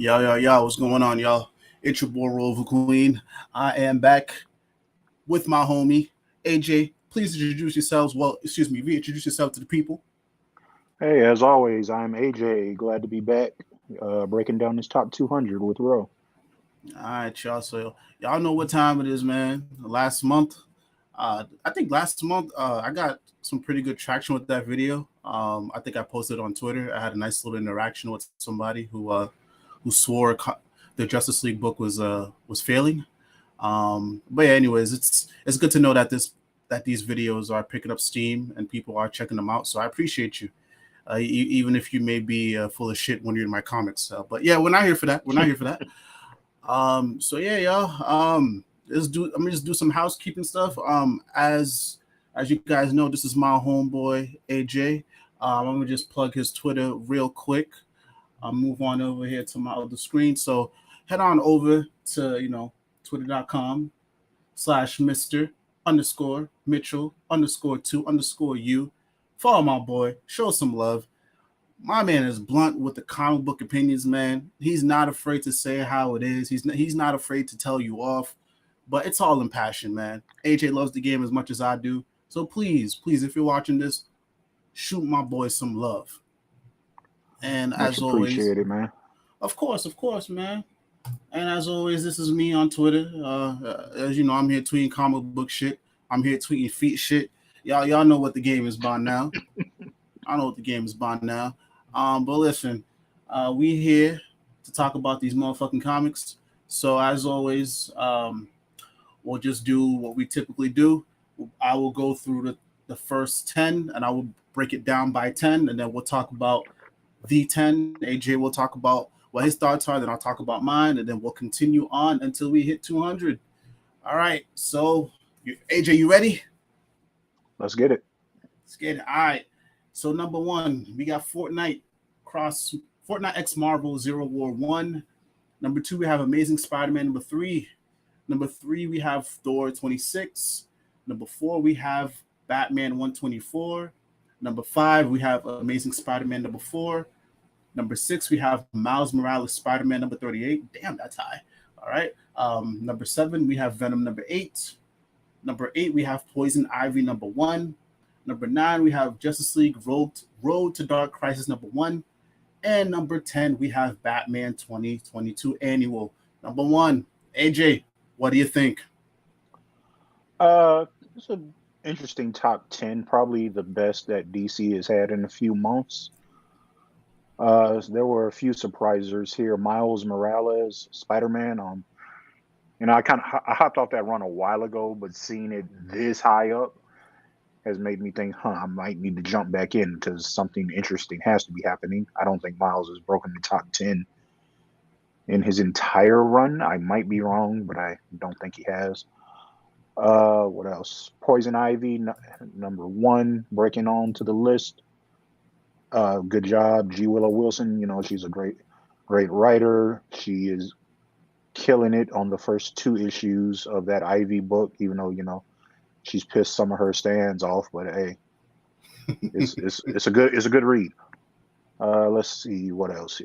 Yo, what's going on, y'all? It's your boy, Roliver Queen. I am back with my homie, AJ. Please introduce yourselves. Well, excuse me, reintroduce yourself to the people. Hey, as always, I'm AJ. Glad to be back, breaking down this top 200 with Ro. All right, y'all. So, y'all know what time it is, man. Last month, I think last month, I got some pretty good traction with that video. I think I posted on Twitter. I had a nice little interaction with somebody who swore the Justice League book was failing. But yeah, anyways, it's good to know that these videos are picking up steam and people are checking them out. So I appreciate you, even if you may be full of shit when you're in my comics. But yeah, we're not here for that. We're not here for that. So yeah, y'all. I'm gonna just do some housekeeping stuff. As you guys know, this is my homeboy AJ. I'm gonna just plug his Twitter real quick. I'll move on over here to my other screen. So head on over to twitter.com/Mr. underscore Mitchell underscore 2 underscore U. Follow my boy. Show some love. My man is blunt with the comic book opinions, man. He's not afraid to say how it is. He's not afraid to tell you off, but it's all in passion, man. AJ loves the game as much as I do. So please, if you're watching this, shoot my boy some love. And Much as always, appreciated, man. of course, man. And as always, this is me on Twitter. As you know, I'm here tweeting comic book shit. I'm here tweeting feet shit. Y'all know what the game is by now. I know what the game is by now. But listen, we here to talk about these motherfucking comics. So as always, we'll just do what we typically do. I will go through the first 10 and I will break it down by 10, and then we'll talk about the 10. AJ will talk about what his thoughts are, then I'll talk about mine, and then we'll continue on until we hit 200. All right. So, AJ, you ready? Let's get it. Let's get it. All right. So number one, we got Fortnite X Marvel Zero War 1. Number two, we have Amazing Spider-Man number 3. Number 3, we have Thor 26. Number 4, we have Batman 124. Number 5, we have Amazing Spider-Man number 4. Number 6, we have Miles Morales Spider-Man number 38. Damn, that's high. All right. Number 7, we have Venom number 8. Number 8, we have Poison Ivy number 1. Number 9, we have Justice League Road to Dark Crisis number 1. And number 10, we have Batman 2022 Annual. Number 1, AJ, what do you think? It's an interesting top 10, probably the best that DC has had in a few months. There were a few surprisers here. Miles Morales, Spider-Man. I hopped off that run a while ago, but seeing it this high up has made me think, I might need to jump back in because something interesting has to be happening. I don't think Miles has broken the top 10 in his entire run. I might be wrong, but I don't think he has. What else? Poison Ivy, number 1, breaking on to the list. Good job, G. Willow Wilson. She's a great writer. She is killing it on the first 2 issues of that Ivy book, even though, she's pissed some of her stands off, but hey, it's a good read. Let's see what else.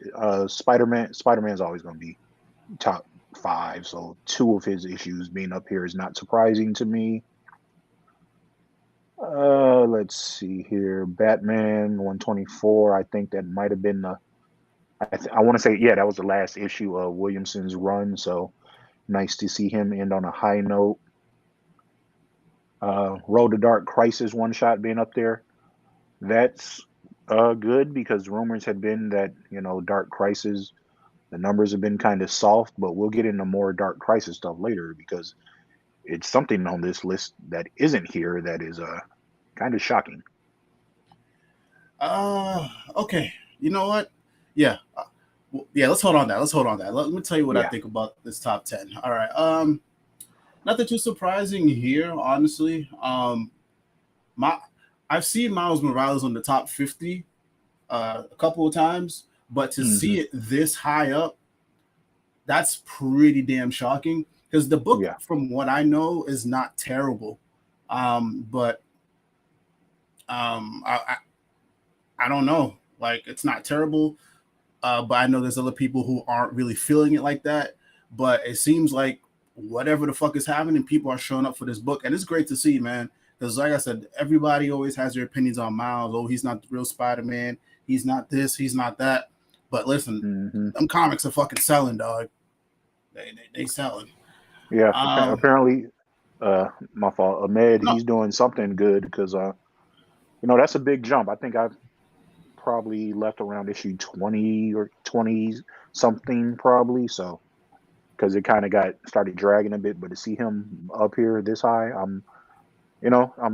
Spider-Man's always going to be top 5, so 2 of his issues being up here is not surprising to me. Let's see here. Batman 124. I think that might have been I want to say, yeah, that was the last issue of Williamson's run. So nice to see him end on a high note. Road to Dark Crisis one shot being up there. That's good because rumors had been that, Dark Crisis, the numbers have been kind of soft, but we'll get into more Dark Crisis stuff later because it's something on this list that isn't here that is kind of shocking. Okay. You know what? Yeah. Yeah, let's hold on that. Let me tell you what I Yeah. think about this top 10. All right. Nothing too surprising here, honestly. My I've seen Miles Morales on the top 50 a couple of times, but to see it this high up, that's pretty damn shocking because the book, Yeah. from what I know, is not terrible. But I don't know. Like, it's not terrible. But I know there's other people who aren't really feeling it like that. But it seems like whatever the fuck is happening, people are showing up for this book, and it's great to see, man. Because like I said, everybody always has their opinions on Miles. Oh, he's not the real Spider-Man. He's not this. He's not that. But listen, them comics are fucking selling, dog. They selling. Yeah, apparently, my fault. Ahmed, he's doing something good because that's a big jump. I think I've probably left around issue 20 or 20 something probably. So because it kind of started dragging a bit, but to see him up here this high, I'm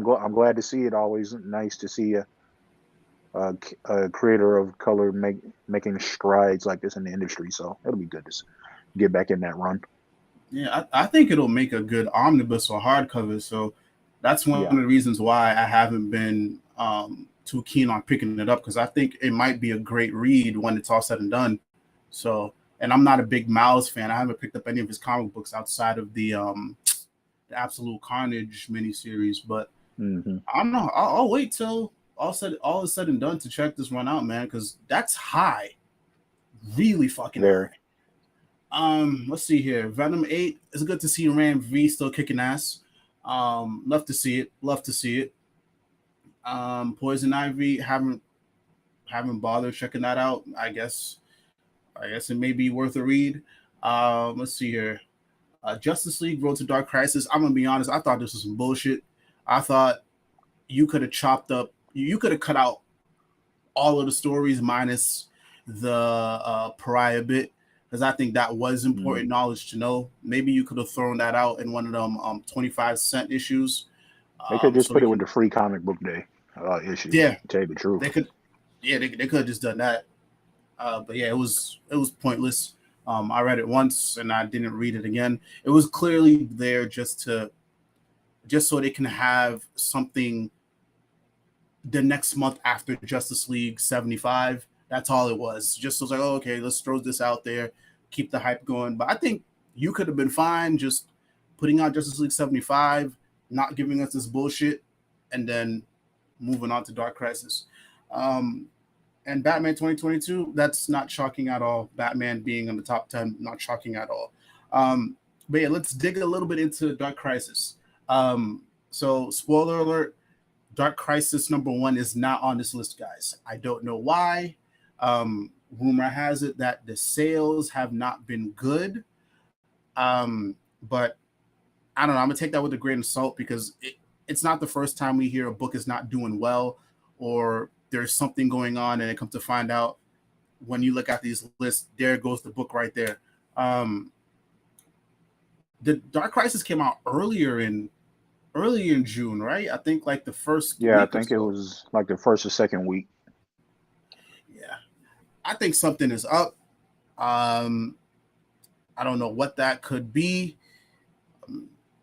glad to see it. Always nice to see a creator of color making strides like this in the industry. So it'll be good to get back in that run. Yeah, I think it'll make a good omnibus or hardcover. So that's one of the reasons why I haven't been too keen on picking it up, because I think it might be a great read when it's all said and done. So, and I'm not a big Miles fan. I haven't picked up any of his comic books outside of the Absolute Carnage miniseries, but I don't know. I'll wait till all is said and done to check this one out, man, because that's high, really fucking high. Let's see here. Venom 8. It's good to see Ram V still kicking ass. Love to see it. Poison Ivy, haven't bothered checking that out. I guess it may be worth a read. Let's see here. Justice League Road to Dark Crisis. I'm gonna be honest, I thought this was some bullshit. I thought you could have cut out all of the stories minus the pariah bit, because I think that was important knowledge to know. Maybe you could have thrown that out in one of them 25-cent issues. They could just put it with the free comic book day issue. Yeah, to tell you the truth. They could have just done that. But yeah, it was pointless. I read it once and I didn't read it again. It was clearly there just so they can have something the next month after Justice League 75. That's all it was. Just was like, oh, okay, let's throw this out there, keep the hype going. But I think you could have been fine just putting out Justice League 75, not giving us this bullshit, and then moving on to Dark Crisis. And Batman 2022, that's not shocking at all. Batman being in the top 10, not shocking at all. But yeah, let's dig a little bit into Dark Crisis. So spoiler alert, Dark Crisis #1 is not on this list, guys. I don't know why. Rumor has it that the sales have not been good. But I don't know. I'm going to take that with a grain of salt, because it's not the first time we hear a book is not doing well, or there's something going on, and it comes to find out when you look at these lists, there goes the book right there. The Dark Crisis came out earlier in June, right? I think like the first week. I think it was like the first or second week. Yeah. I think something is up. I don't know what that could be.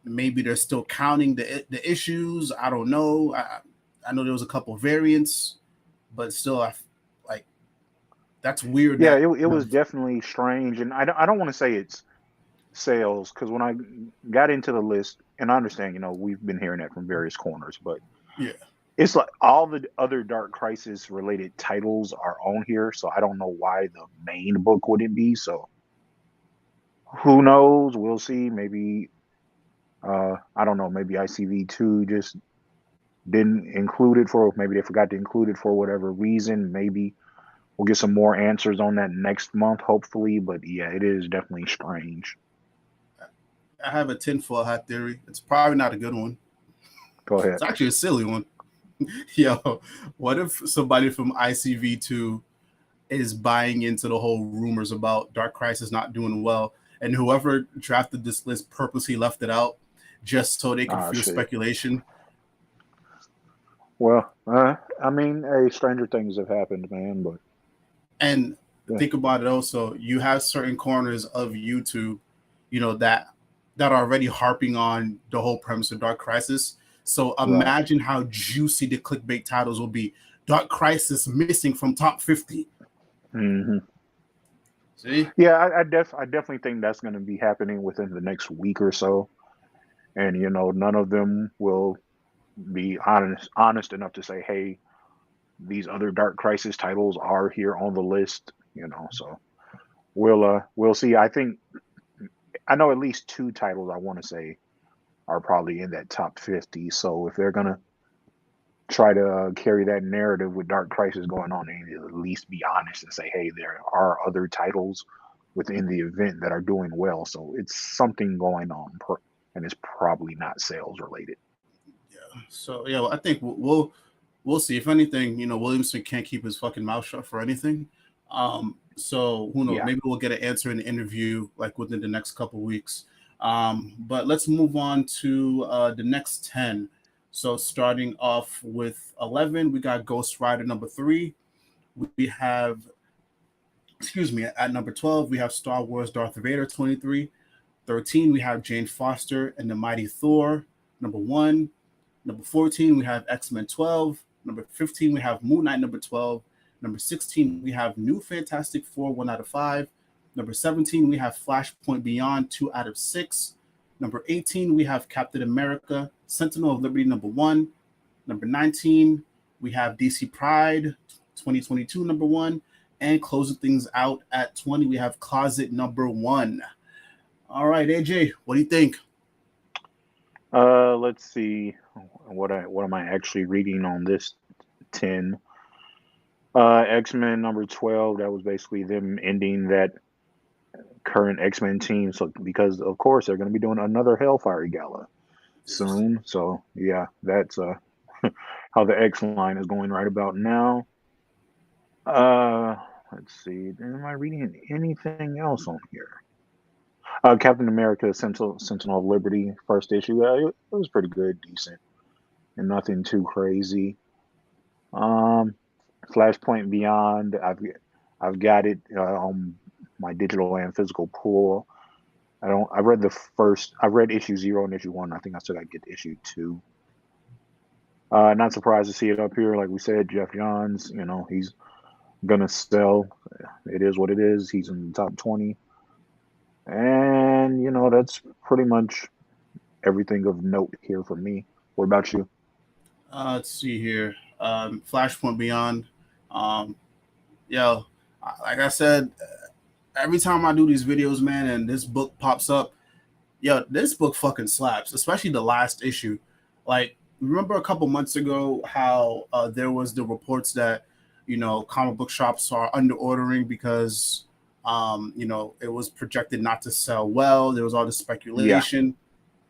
Maybe they're still counting the issues. I don't know. I know there was a couple variants, but still, that's weird. Yeah, it was definitely strange, and I don't want to say it's sales, because when I got into the list, and I understand, we've been hearing that from various corners, but yeah, it's like all the other Dark Crisis related titles are on here, so I don't know why the main book wouldn't be. So who knows? We'll see. Maybe I don't know. Maybe ICV2 just didn't include it maybe they forgot to include it for whatever reason. Maybe we'll get some more answers on that next month, hopefully. But yeah, it is definitely strange. I have a tinfoil hat theory. It's probably not a good one. Go ahead. It's actually a silly one. Yo, what if somebody from ICV2 is buying into the whole rumors about Dark Crisis not doing well, and whoever drafted this list purposely left it out just so they can fuel speculation? Well, I mean, stranger things have happened, man. But think about it also. You have certain corners of YouTube, that are already harping on the whole premise of Dark Crisis. So imagine how juicy the clickbait titles will be. Dark Crisis missing from top 50. Mm-hmm. See? Yeah, I definitely think that's going to be happening within the next week or so. And, none of them will be honest enough to say, hey, these other Dark Crisis titles are here on the list. So we'll see. I know at least two titles I want to say are probably in that top 50. So if they're gonna try to carry that narrative with Dark Crisis going on, they need to at least be honest and say, hey, there are other titles within the event that are doing well. So it's something going on, and it's probably not sales related. Yeah. So yeah, well, I think we'll see. If anything, Williamson can't keep his fucking mouth shut for anything. So who knows? Yeah. Maybe we'll get an answer in the interview like within the next couple of weeks. But let's move on to the next 10. So starting off with 11, we got Ghost Rider number 3. We have, excuse me, at number 12, we have Star Wars Darth Vader 23. 13, we have Jane Foster and the Mighty Thor number 1. Number 14, we have X-Men 12. Number 15, we have Moon Knight number 12. Number 16, we have New Fantastic Four 1 out of 5. Number 17, we have Flashpoint Beyond 2 out of 6. Number 18, we have Captain America Sentinel of Liberty number 1. Number 19, we have DC Pride 2022 number 1. And closing things out at 20, we have Closet number 1. All right, AJ, what do you think? Let's see what am I actually reading on this 10. X-Men number 12, that was basically them ending that current X-Men team. So because of course they're going to be doing another Hellfire Gala soon. So yeah, that's how the X line is going right about now. Let's see. Am I reading anything else on here? Captain America Sentinel of Liberty first issue. It was pretty good, decent, and nothing too crazy. Flashpoint Beyond. I've got it on my digital and physical pool. I read issue 0 and issue 1. I think I still got to get to issue 2. Not surprised to see it up here. Like we said, Jeff Johns, he's gonna sell. It is what it is. He's in the top 20. And that's pretty much everything of note here for me. What about you? Let's see here. Flashpoint Beyond. Yo, like I said, every time I do these videos, man, and this book pops up, this book fucking slaps, especially the last issue. Like, remember a couple months ago how there was the reports that, comic book shops are under ordering because, it was projected not to sell well. There was all this speculation.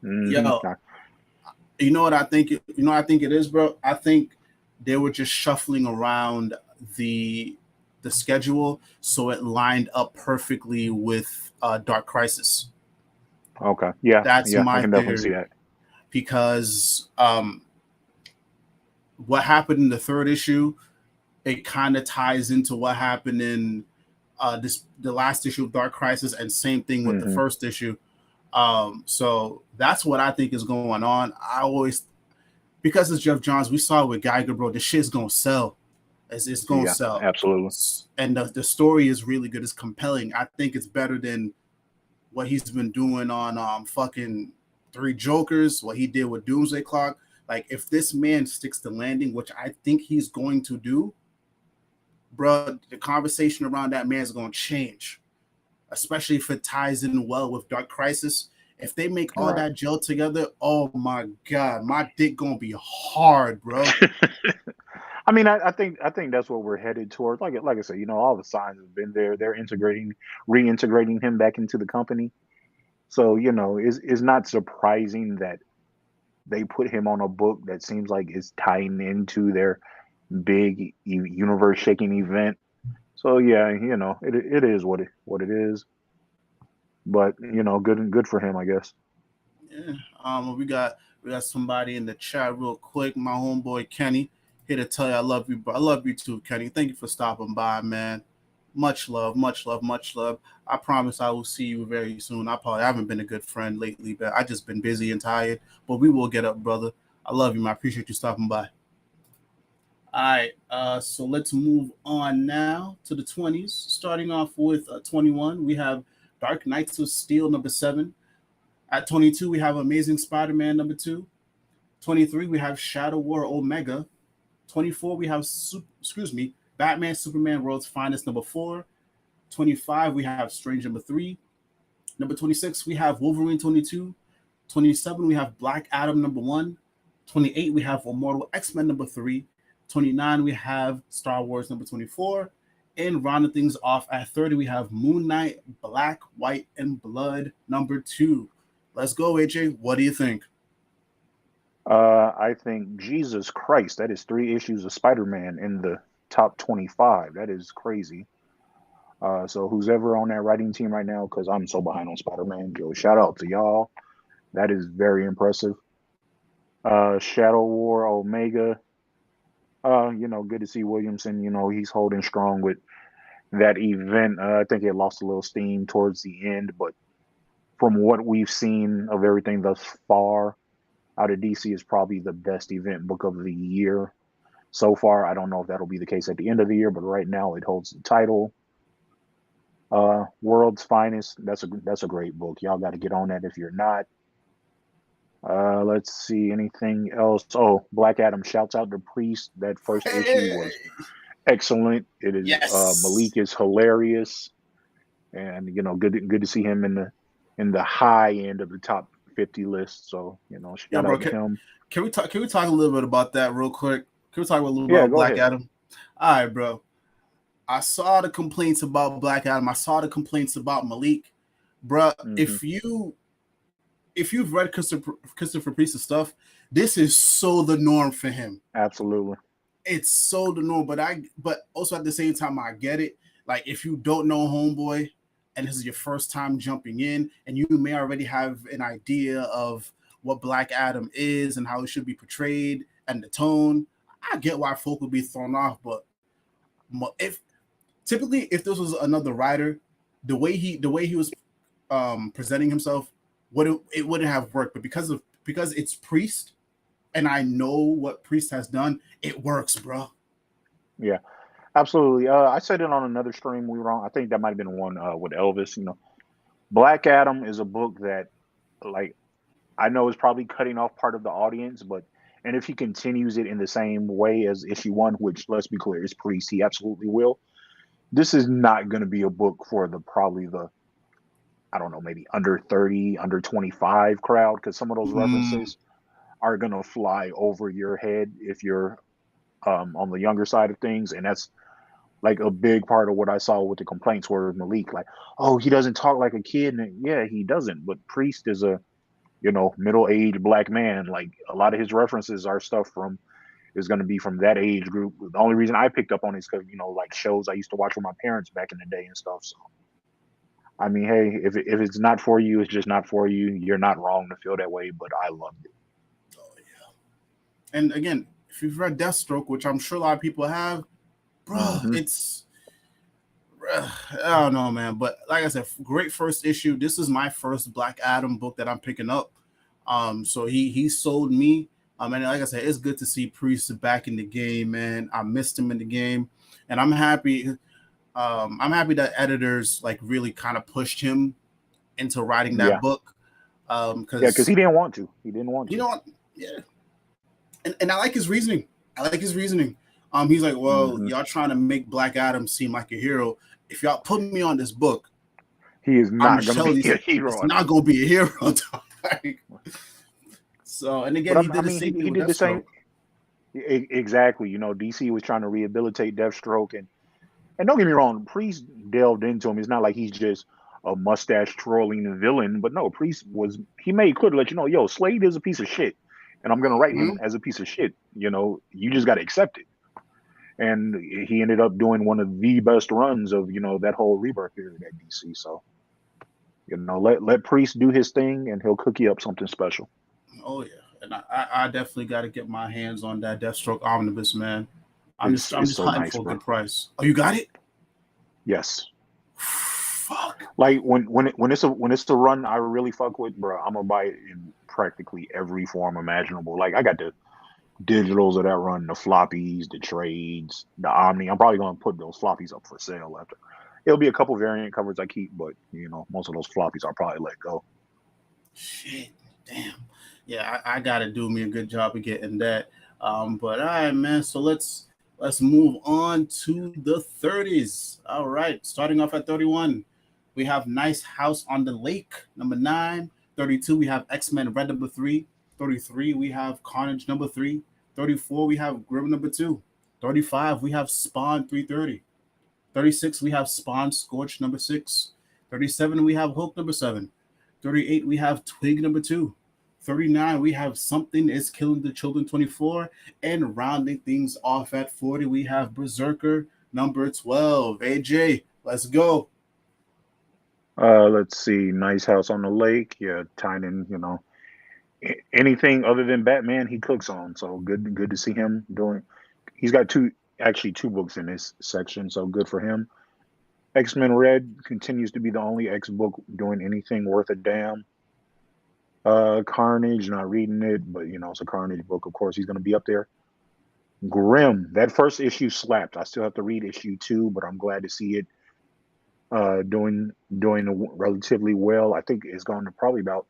Yeah. Mm-hmm. You know what I think? I think it is, bro. I think they were just shuffling around the schedule so it lined up perfectly with Dark Crisis. Okay. Yeah. That's my I can definitely see that. Because what happened in the third issue, it kind of ties into what happened in the last issue of Dark Crisis, and same thing with the first issue. So that's what I think is going on. Because it's Jeff Johns, we saw it with Geiger, bro. This shit's gonna sell. It's gonna sell. Absolutely. And the story is really good. It's compelling. I think it's better than what he's been doing on fucking Three Jokers, what he did with Doomsday Clock. Like, if this man sticks to landing, which I think he's going to do, bro, the conversation around that man is going to change, especially if it ties in well with Dark Crisis. If they make all that gel together, oh my God, my dick going to be hard, bro. I mean, I think that's what we're headed toward. Like I said, all the signs have been there. They're reintegrating him back into the company. So, it's not surprising that they put him on a book that seems like it's tying into their big universe-shaking event. So yeah, it is what it is. But good for him, I guess. Yeah. We got somebody in the chat real quick. My homeboy Kenny here to tell you I love you, bro. I love you too, Kenny. Thank you for stopping by, man. Much love, much love, much love. I promise I will see you very soon. I haven't been a good friend lately, but I just been busy and tired. But we will get up, brother. I love you, man. I appreciate you stopping by. All right, so let's move on now to the 20s. Starting off with 21, we have Dark Knights of Steel number 7. At 22, we have Amazing Spider-Man number 2. 23, we have Shadow War Omega. 24, we have Batman Superman World's Finest number 4. 25, we have Strange number 3. Number 26, we have Wolverine 22. 27, we have Black Adam number 1. 28, we have Immortal X-Men number 3. 29, we have Star Wars number 24. And rounding things off at 30, we have Moon Knight, Black, White, and Blood number 2. Let's go, AJ. What do you think? I think, Jesus Christ, that is 3 issues of Spider-Man in the top 25. That is crazy. So who's ever on that writing team right now, because I'm so behind on Spider-Man, Joe, shout out to y'all. That is very impressive. Shadow War Omega. Good to see Williamson. He's holding strong with that event. I think it lost a little steam towards the end, but from what we've seen of everything thus far out of DC, is probably the best event book of the year so far. I don't know if that'll be the case at the end of the year, but right now it holds the title. World's Finest. That's a great book. Y'all got to get on that if you're not. Let's see, anything else? Oh, Black Adam shouts out to Priest. That first issue was excellent. It is Malik is hilarious, and good to see him in the high end of the top 50 list. So shout out to him. Can we talk a little bit about that real quick? Can we talk a little bit about Black Adam? All right, bro. I saw the complaints about Black Adam. I saw the complaints about Malik, bro. Mm-hmm. If you've read Christopher Priest's stuff, this is so the norm for him. Absolutely, it's so the norm. But also at the same time, I get it. Like, if you don't know Homeboy, and this is your first time jumping in, and you may already have an idea of what Black Adam is and how it should be portrayed and the tone, I get why folk would be thrown off. But if this was another writer, the way he was presenting himself, it wouldn't have worked. But because it's Priest, and I know what Priest has done, it works, bro. Yeah, absolutely. I said it on another stream we were on. I think that might have been one with Elvis. Black Adam is a book that, like, I know is probably cutting off part of the audience, and if he continues it in the same way as issue 1, which, let's be clear, is Priest, he absolutely will. This is not going to be a book for probably the I don't know, maybe under 30, under 25 crowd, because some of those references are going to fly over your head if you're on the younger side of things. And that's like a big part of what I saw with the complaints were Malik, like, oh, he doesn't talk like a kid. And yeah, he doesn't. But Priest is a, middle-aged Black man. Like, a lot of his references are stuff is going to be from that age group. The only reason I picked up on it is because, like shows I used to watch with my parents back in the day and stuff. So, I mean, hey, if it's not for you, it's just not for you. You're not wrong to feel that way, but I loved it. Oh, yeah. And again, if you've read Deathstroke, which I'm sure a lot of people have, bro, it's, I don't know, man. But like I said, great first issue. This is my first Black Adam book that I'm picking up. So he sold me. And like I said, it's good to see Priest back in the game, man. I missed him in the game, and I'm happy. I'm happy that editors like really kind of pushed him into writing that book. Because he didn't want to. He didn't want to. Yeah. And I like his reasoning. He's like, well, y'all trying to make Black Adam seem like a hero. If y'all put me on this book, he is not going to be a hero. It's not going to be a hero. So, and again, he did the same. Exactly. DC was trying to rehabilitate Deathstroke, and don't get me wrong, Priest delved into him. It's not like he's just a mustache twirling villain, but no, Priest he made clear to let you know, yo, Slade is a piece of shit, and I'm gonna write him as a piece of shit. You just got to accept it. And he ended up doing one of the best runs of that whole rebirth period at DC. So let Priest do his thing, and he'll cook you up something special. Oh yeah, and I definitely got to get my hands on that Deathstroke omnibus, man. I'm just so hunting for a good price. Oh, you got it? Yes. Fuck. Like when it's a run I really fuck with, bro, I'm gonna buy it in practically every form imaginable. Like, I got the digitals of that run, the floppies, the trades, the Omni. I'm probably gonna put those floppies up for sale after. It'll be a couple variant covers I keep, but most of those floppies I'll probably let go. Shit, damn. Yeah, I gotta do me a good job of getting that. But all right, man. So let's Let's move on to the 30s. All right, starting off at 31, we have Nice House on the Lake, number 9. 32, we have X-Men Red, number 3. 33, we have Carnage, number 3. 34, we have Grim, number 2. 35, we have Spawn, 330. 36, we have Spawn Scorch, number 6. 37, we have Hulk, number 7. 38, we have Twig, number 2. 39, we have Something is Killing the Children, 24. And rounding things off at 40, we have Berserker, number 12. AJ, let's go. Let's see. Nice House on the Lake. Yeah, Tynan, anything other than Batman, he cooks on. So good to see him doing. He's got two books in this section, so good for him. X-Men Red continues to be the only X book doing anything worth a damn. Carnage, not reading it, but it's a Carnage book. Of course, he's going to be up there. Grim, that first issue slapped. I still have to read issue 2, but I'm glad to see it doing relatively well. I think it's gone to probably about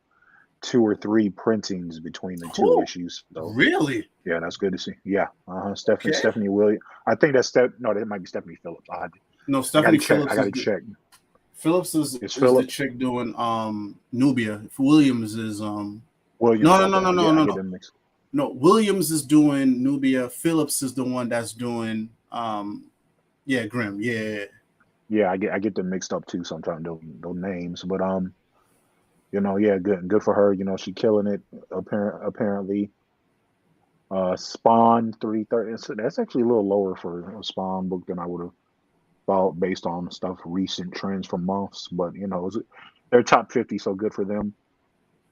2 or 3 printings between the two issues. So, really? Yeah, that's good to see. Yeah, Stephanie Williams. I think that's No, that might be Stephanie Phillips. Stephanie Phillips. I got to check. Phillips is the chick doing Nubia. Williams is Williams. No, Williams is doing Nubia. Phillips is the one that's doing Grim. Yeah. Yeah, I get them mixed up too sometimes, those names. But good for her. She killing it apparently. Spawn 330. So that's actually a little lower for a Spawn book than I would have thought based on recent trends from months. But they're top 50, so good for them.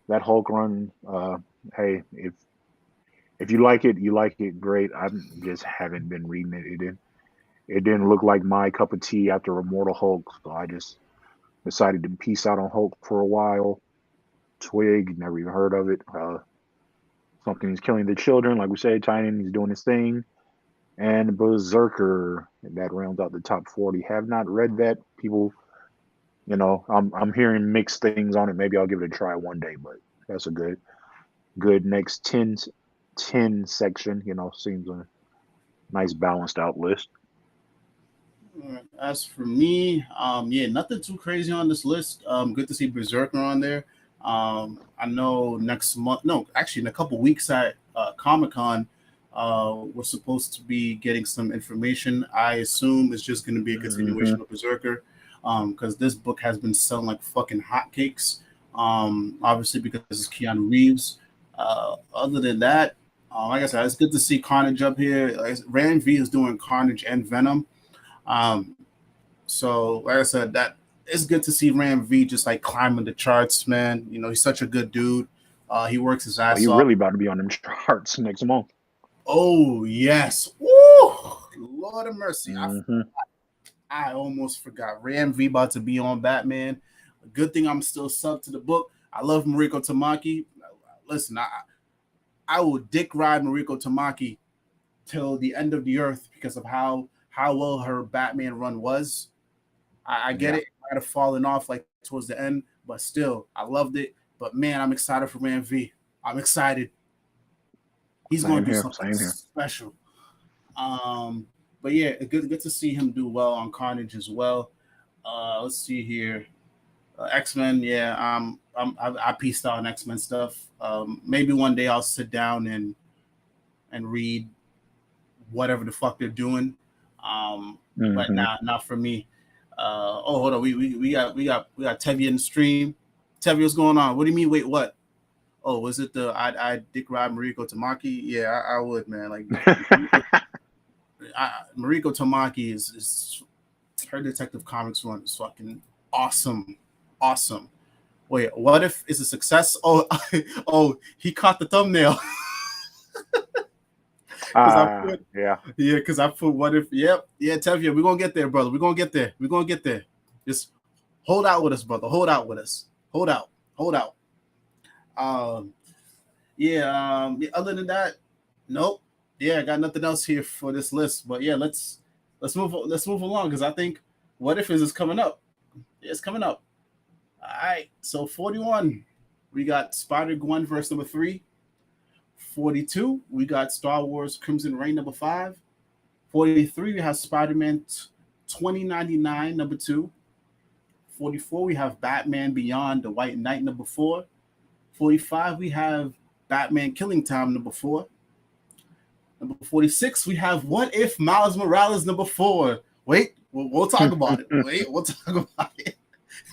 That Hulk run, hey, if you like it, great. I just haven't been reading it. It didn't look like my cup of tea after Immortal Hulk, so I just decided to peace out on Hulk for a while. Twig, never even heard of it. Something is Killing the Children, like we said. Tynan, he's doing his thing. And Berserker, that rounds out the top 40. Have not read that. People, I'm hearing mixed things on it. Maybe I'll give it a try one day, but that's a good next 10 section. Seems a nice balanced out list. As for me, nothing too crazy on this list. Good to see Berserker on there. I know next month, no, actually in a couple weeks at Comic-Con, we're supposed to be getting some information. I assume it's just going to be a continuation of Berserker, because this book has been selling like fucking hotcakes. Obviously because it's Keanu Reeves. Other than that, like I said, it's good to see Carnage up here. Ram V is doing Carnage and Venom. So like I said, that it's good to see Ram V just like climbing the charts, man. He's such a good dude. He works his ass off. He's really about to be on them charts next month. Oh yes. Woo! Lord of mercy. I almost forgot. Ram V about to be on Batman. A good thing I'm still subbed to the book. I love Mariko Tamaki. Listen, I will dick ride Mariko Tamaki till the end of the earth because of how well her Batman run was. I get it. It might have fallen off like towards the end, but still, I loved it. But man, I'm excited for Ram V. I'm excited. He's going to do something special. But yeah, good to see him do well on Carnage as well. Let's see here. X-Men, yeah, I pieced out on X-Men stuff. Maybe one day I'll sit down and read whatever the fuck they're doing. But not for me. Hold on, we got Tevye in the stream. Tevye, what's going on? What do you mean? Wait, what? Oh, was it the I dick ride Mariko Tamaki? Yeah, I would, man. Like Mariko Tamaki is her Detective Comics run is fucking awesome. Wait, what if it's a success? Oh, he caught the thumbnail. Because I put what if? Yep, yeah, Tevye, we're gonna get there, brother. We're gonna get there. Just hold out with us, brother. Hold out. Other than that, nope. Yeah, I got nothing else here for this list. But yeah, let's move along because I think What If is coming up. It's coming up. All right, so 41, we got Spider-Gwen verse number 3. 42, we got Star Wars Crimson Reign number 5. 43, we have Spider-Man 2099, number 2. 44, we have Batman Beyond the White Knight, number 4. 45, we have Batman Killing Time, number 4. Number 46, we have What If Miles Morales, number 4. Wait, we'll talk about it. We'll talk about it.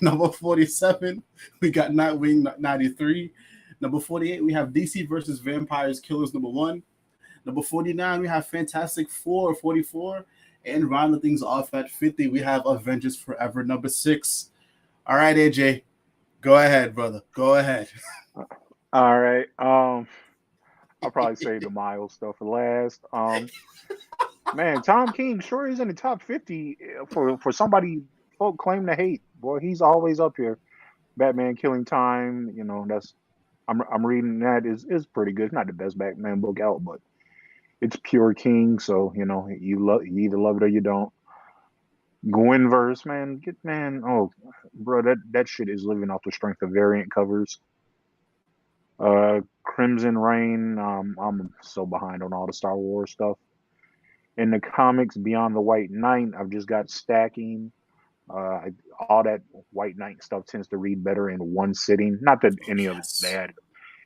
Number 47, we got Nightwing 93. Number 48, we have DC versus Vampires Killers, number 1. Number 49, we have Fantastic Four, 44. And rounding things off at 50, we have Avengers Forever, number 6. All right, AJ, go ahead, brother. Go ahead. All right. I'll probably save the Miles stuff for last. Man, Tom King sure is in the top 50 for somebody folk claim to hate. Boy, he's always up here. Batman Killing Time, that's I'm reading that is pretty good. It's not the best Batman book out, but it's pure King, so you either love it or you don't. Gwynverse, oh, bro, that shit is living off the strength of variant covers. Crimson Reign, I'm so behind on all the Star Wars stuff. In the comics, Beyond the White Knight, I've just got stacking. All that White Knight stuff tends to read better in one sitting. Not that any of it's bad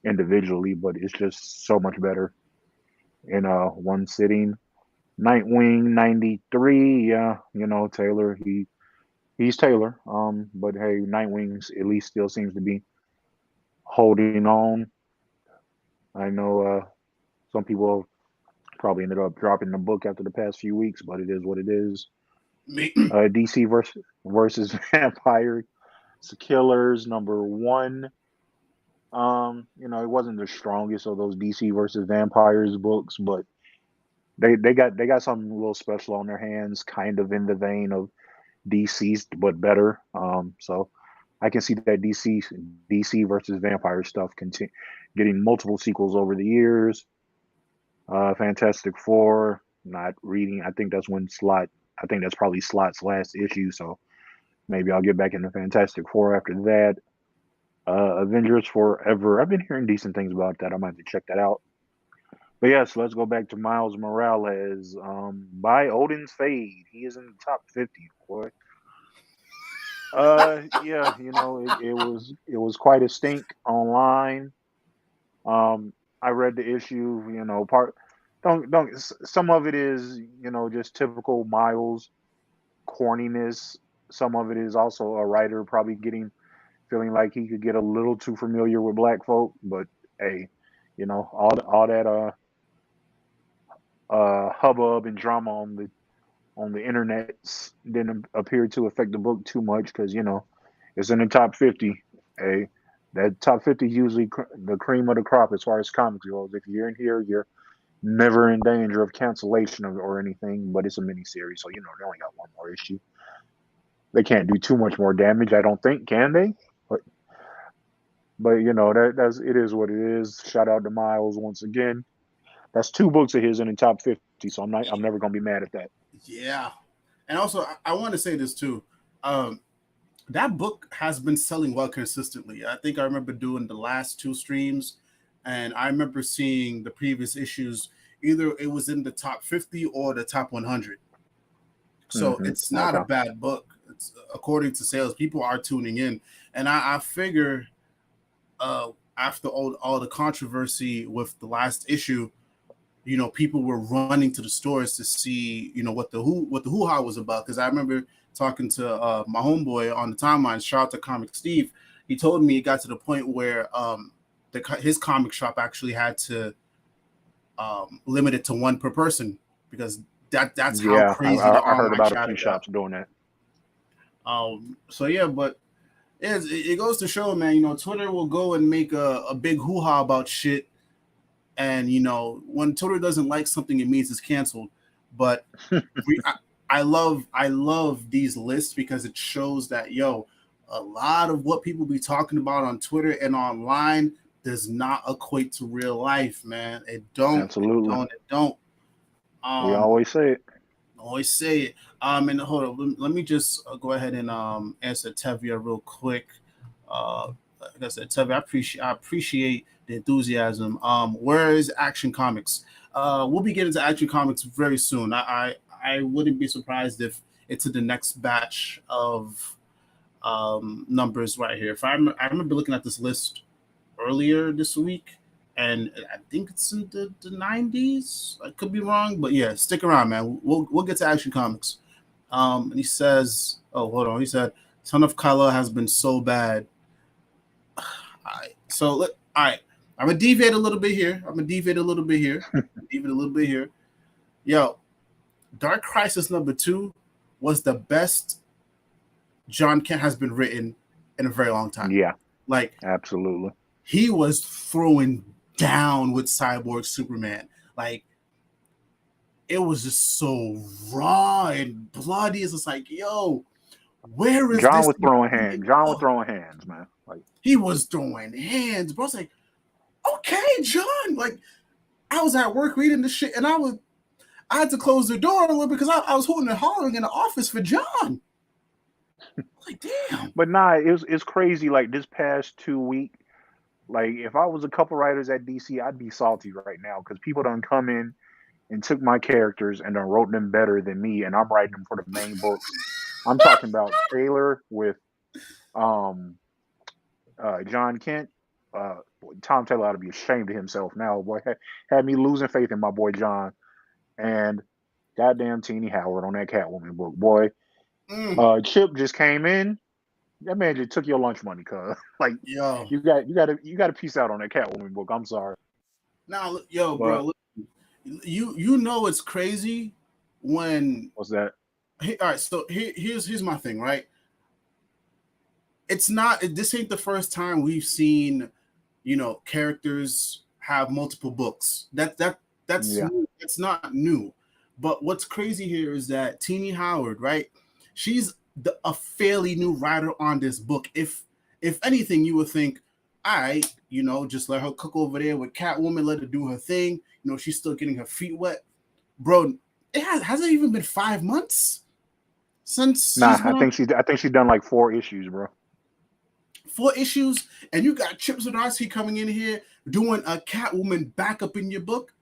individually, but it's just so much better in one sitting. Nightwing 93, yeah, Taylor, he's Taylor. But hey, Nightwing's at least still seems to be holding on. I know some people probably ended up dropping the book after the past few weeks, but it is what it is. DC versus Vampire Killers, number 1. It wasn't the strongest of those DC versus Vampires books, but they got something a little special on their hands, kind of in the vein of DC's, but better. So I can see that DC versus Vampire stuff getting multiple sequels over the years. Fantastic Four, not reading. I think that's probably Slott's last issue. So maybe I'll get back into Fantastic Four after that. Avengers Forever. I've been hearing decent things about that. I might have to check that out. But yes, let's go back to Miles Morales. By Odin's Fade, he is in the top 50, boy. Yeah, it was quite a stink online. I read the issue. Some of it is just typical Miles corniness. Some of it is also a writer probably feeling like he could get a little too familiar with black folk. But hey, all that hubbub and drama on the internet didn't appear to affect the book too much because it's in the top 50. Hey, that top 50 is usually the cream of the crop as far as comics goes. If you're in here, you're never in danger of cancellation or anything. But it's a miniseries, so they only got one more issue. They can't do too much more damage, I don't think, can they? But it is what it is. Shout out to Miles once again. That's 2 books of his in the top 50, so I'm never gonna be mad at that. Yeah, and also I want to say this too. That book has been selling well consistently. I think I remember doing the last 2 streams, and I remember seeing the previous issues. Either it was in the top 50 or the top 100. So it's not a bad book. It's, according to sales, people are tuning in, and I figure after all the controversy with the last issue, people were running to the stores to see, what the hoo-ha was about. Because I remember talking to my homeboy on the timeline, shout out to Comic Steve. He told me it got to the point where his comic shop actually had to limit it to 1 per person because that's how crazy the I heard about a few shops doing that. So yeah, but it goes to show, man. Twitter will go and make a big hoo-ha about shit. And when Twitter doesn't like something, it means it's canceled. But I love these lists because it shows that a lot of what people be talking about on Twitter and online does not equate to real life, man. It don't. Absolutely. It don't. We always say it. And hold on, let me just go ahead and answer Tevia real quick. Like I said, Tevia, I appreciate the enthusiasm. Where is Action Comics? We'll be getting to Action Comics very soon. I I wouldn't be surprised if it's in the next batch of numbers right here. If I remember looking at this list earlier this week, and I think it's in the 90s. I could be wrong, but yeah, stick around, man. We'll get to Action Comics. And he says, oh, hold on. He said, Son of Kal-El has been so bad. All right. All right. I'm going to deviate a little bit here. Yo, Dark Crisis #2 was the best John Kent has been written in a very long time. Yeah. Like, absolutely. He was throwing down with Cyborg Superman. Like, it was just so raw and bloody. It's just like, yo, where is John this? Was throwing hands. John was throwing hands, man. Like, he was throwing hands, bro. I was like, okay, John. Like, I was at work reading this shit, and I had to close the door a little bit because I was hooting and hollering in the office for John. Like, damn. But nah, it's crazy. Like, this past 2 weeks, like, if I was a couple writers at DC, I'd be salty right now because people done come in and took my characters and done wrote them better than me, and I'm writing them for the main books. I'm talking about Taylor with John Kent. Tom Taylor ought to be ashamed of himself now. Boy, had me losing faith in my boy John. And goddamn Teeny Howard on that Catwoman book. Boy, Chip just came in. That man just took your lunch money, cuz. Like, yo, you got to peace out on that Catwoman book. I'm sorry. Now, yo, bro, you know it's crazy when what's that? All right, so here's my thing, right? It's not. This ain't the first time we've seen, characters have multiple books. That's new. It's not new. But what's crazy here is that Teeny Howard, right? She's a fairly new writer on this book. If anything, you would think, all right, just let her cook over there with Catwoman, let her do her thing. She's still getting her feet wet, bro. Hasn't even been 5 months since. Nah, I think she's done like 4 issues, bro. 4 issues, and you got Chip Zdarsky coming in here doing a Catwoman backup in your book,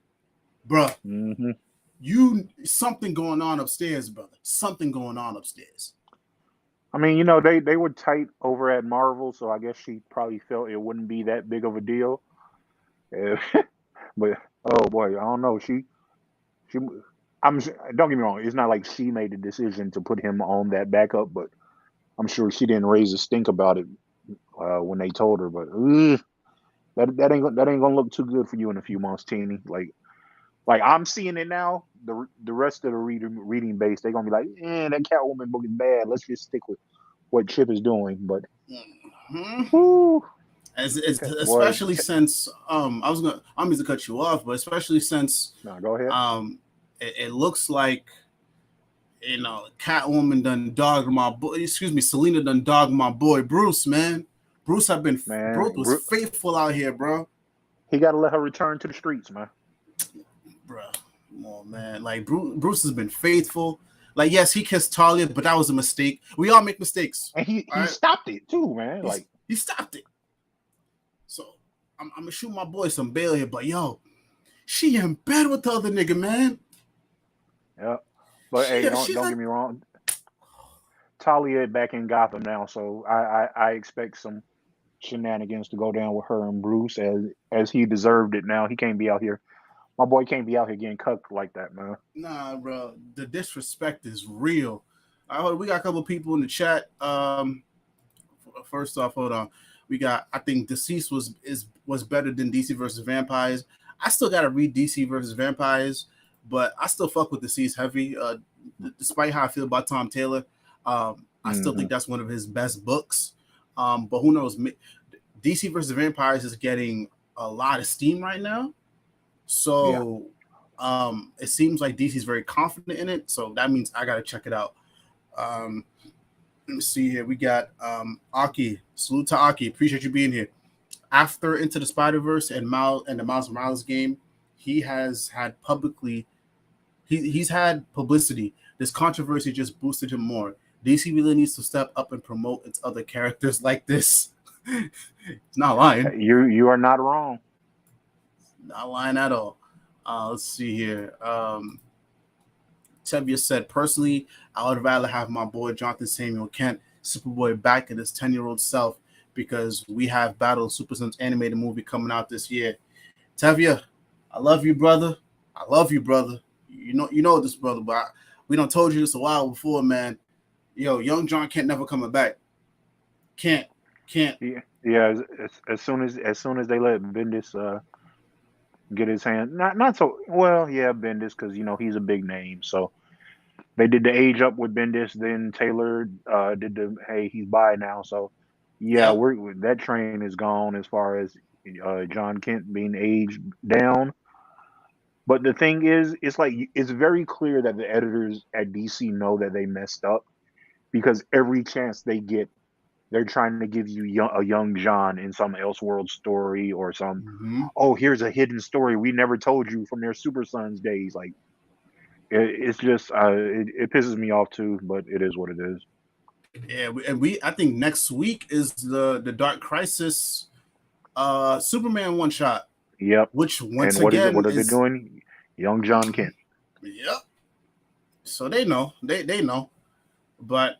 bro. Mm-hmm. Something going on upstairs, brother. Something going on upstairs. I mean, they were tight over at Marvel, so I guess she probably felt it wouldn't be that big of a deal. But oh boy, I don't know. Don't get me wrong. It's not like she made the decision to put him on that backup, but I'm sure she didn't raise a stink about it when they told her. But that ain't gonna look too good for you in a few months, Teeny. Like I'm seeing it now. The rest of the reading base, they're gonna be like, that Catwoman book is bad. Let's just stick with what Chip is doing. But especially since I'm going to cut you off, but especially since go ahead. It looks like Catwoman done dogged my boy. Selena done dogged my boy Bruce, man. Bruce was faithful out here, bro. He got to let her return to the streets, man. Bro, come on, man. Like Bruce has been faithful. Like, yes, he kissed Talia, but that was a mistake. We all make mistakes, and he stopped it too, man. He stopped it. So I'm gonna shoot my boy some bail here, but yo, she in bed with the other nigga, man. Yeah, but hey, don't get me wrong. Talia back in Gotham now, so I expect some shenanigans to go down with her and Bruce as he deserved it. Now he can't be out here. My boy can't be out here getting cucked like that, man. Nah, bro. The disrespect is real. We got a couple people in the chat. First off, hold on. We got, I think Deceased was better than DC versus Vampires. I still got to read DC versus Vampires, but I still fuck with Deceased heavy. Despite how I feel about Tom Taylor, I still think that's one of his best books. But who knows? DC versus Vampires is getting a lot of steam right now. So it seems like DC's very confident in it. So that means I got to check it out. Let me see here. We got Aki. Salute to Aki. Appreciate you being here. After Into the Spider-Verse and the Miles Morales game, he has had he's had publicity. This controversy just boosted him more. DC really needs to step up and promote its other characters like this. It's not lying. You are not wrong. Not lying at all. Let's see here. Tevye said, personally, I would rather have my boy Jonathan Samuel Kent, Superboy, back in his 10-year-old self because we have Battle of Super Sons animated movie coming out this year. Tevye, I love you, brother. I love you, brother. You know this, brother, but we done told you this a while before, man. Yo, young John Kent never coming back. Can't. Yeah. As soon as they let Bendis get his hand, not so well. Yeah, Bendis, because he's a big name. So they did the age up with Bendis. Then Taylor did the hey, he's by now. So yeah, Yep. that train is gone as far as John Kent being aged down. But the thing is, it's very clear that the editors at DC know that they messed up because every chance they get, they're trying to give you a young John in some Elseworld story or some, Mm-hmm. oh, here's a hidden story we never told you from their Super Sons days. Like, it's just, it pisses me off too, but it is what it is. Yeah, I think next week is the Dark Crisis Superman one shot. Yep. Which once And what is it? again What are they is doing? Young John Kent. yep. So they know. They know. But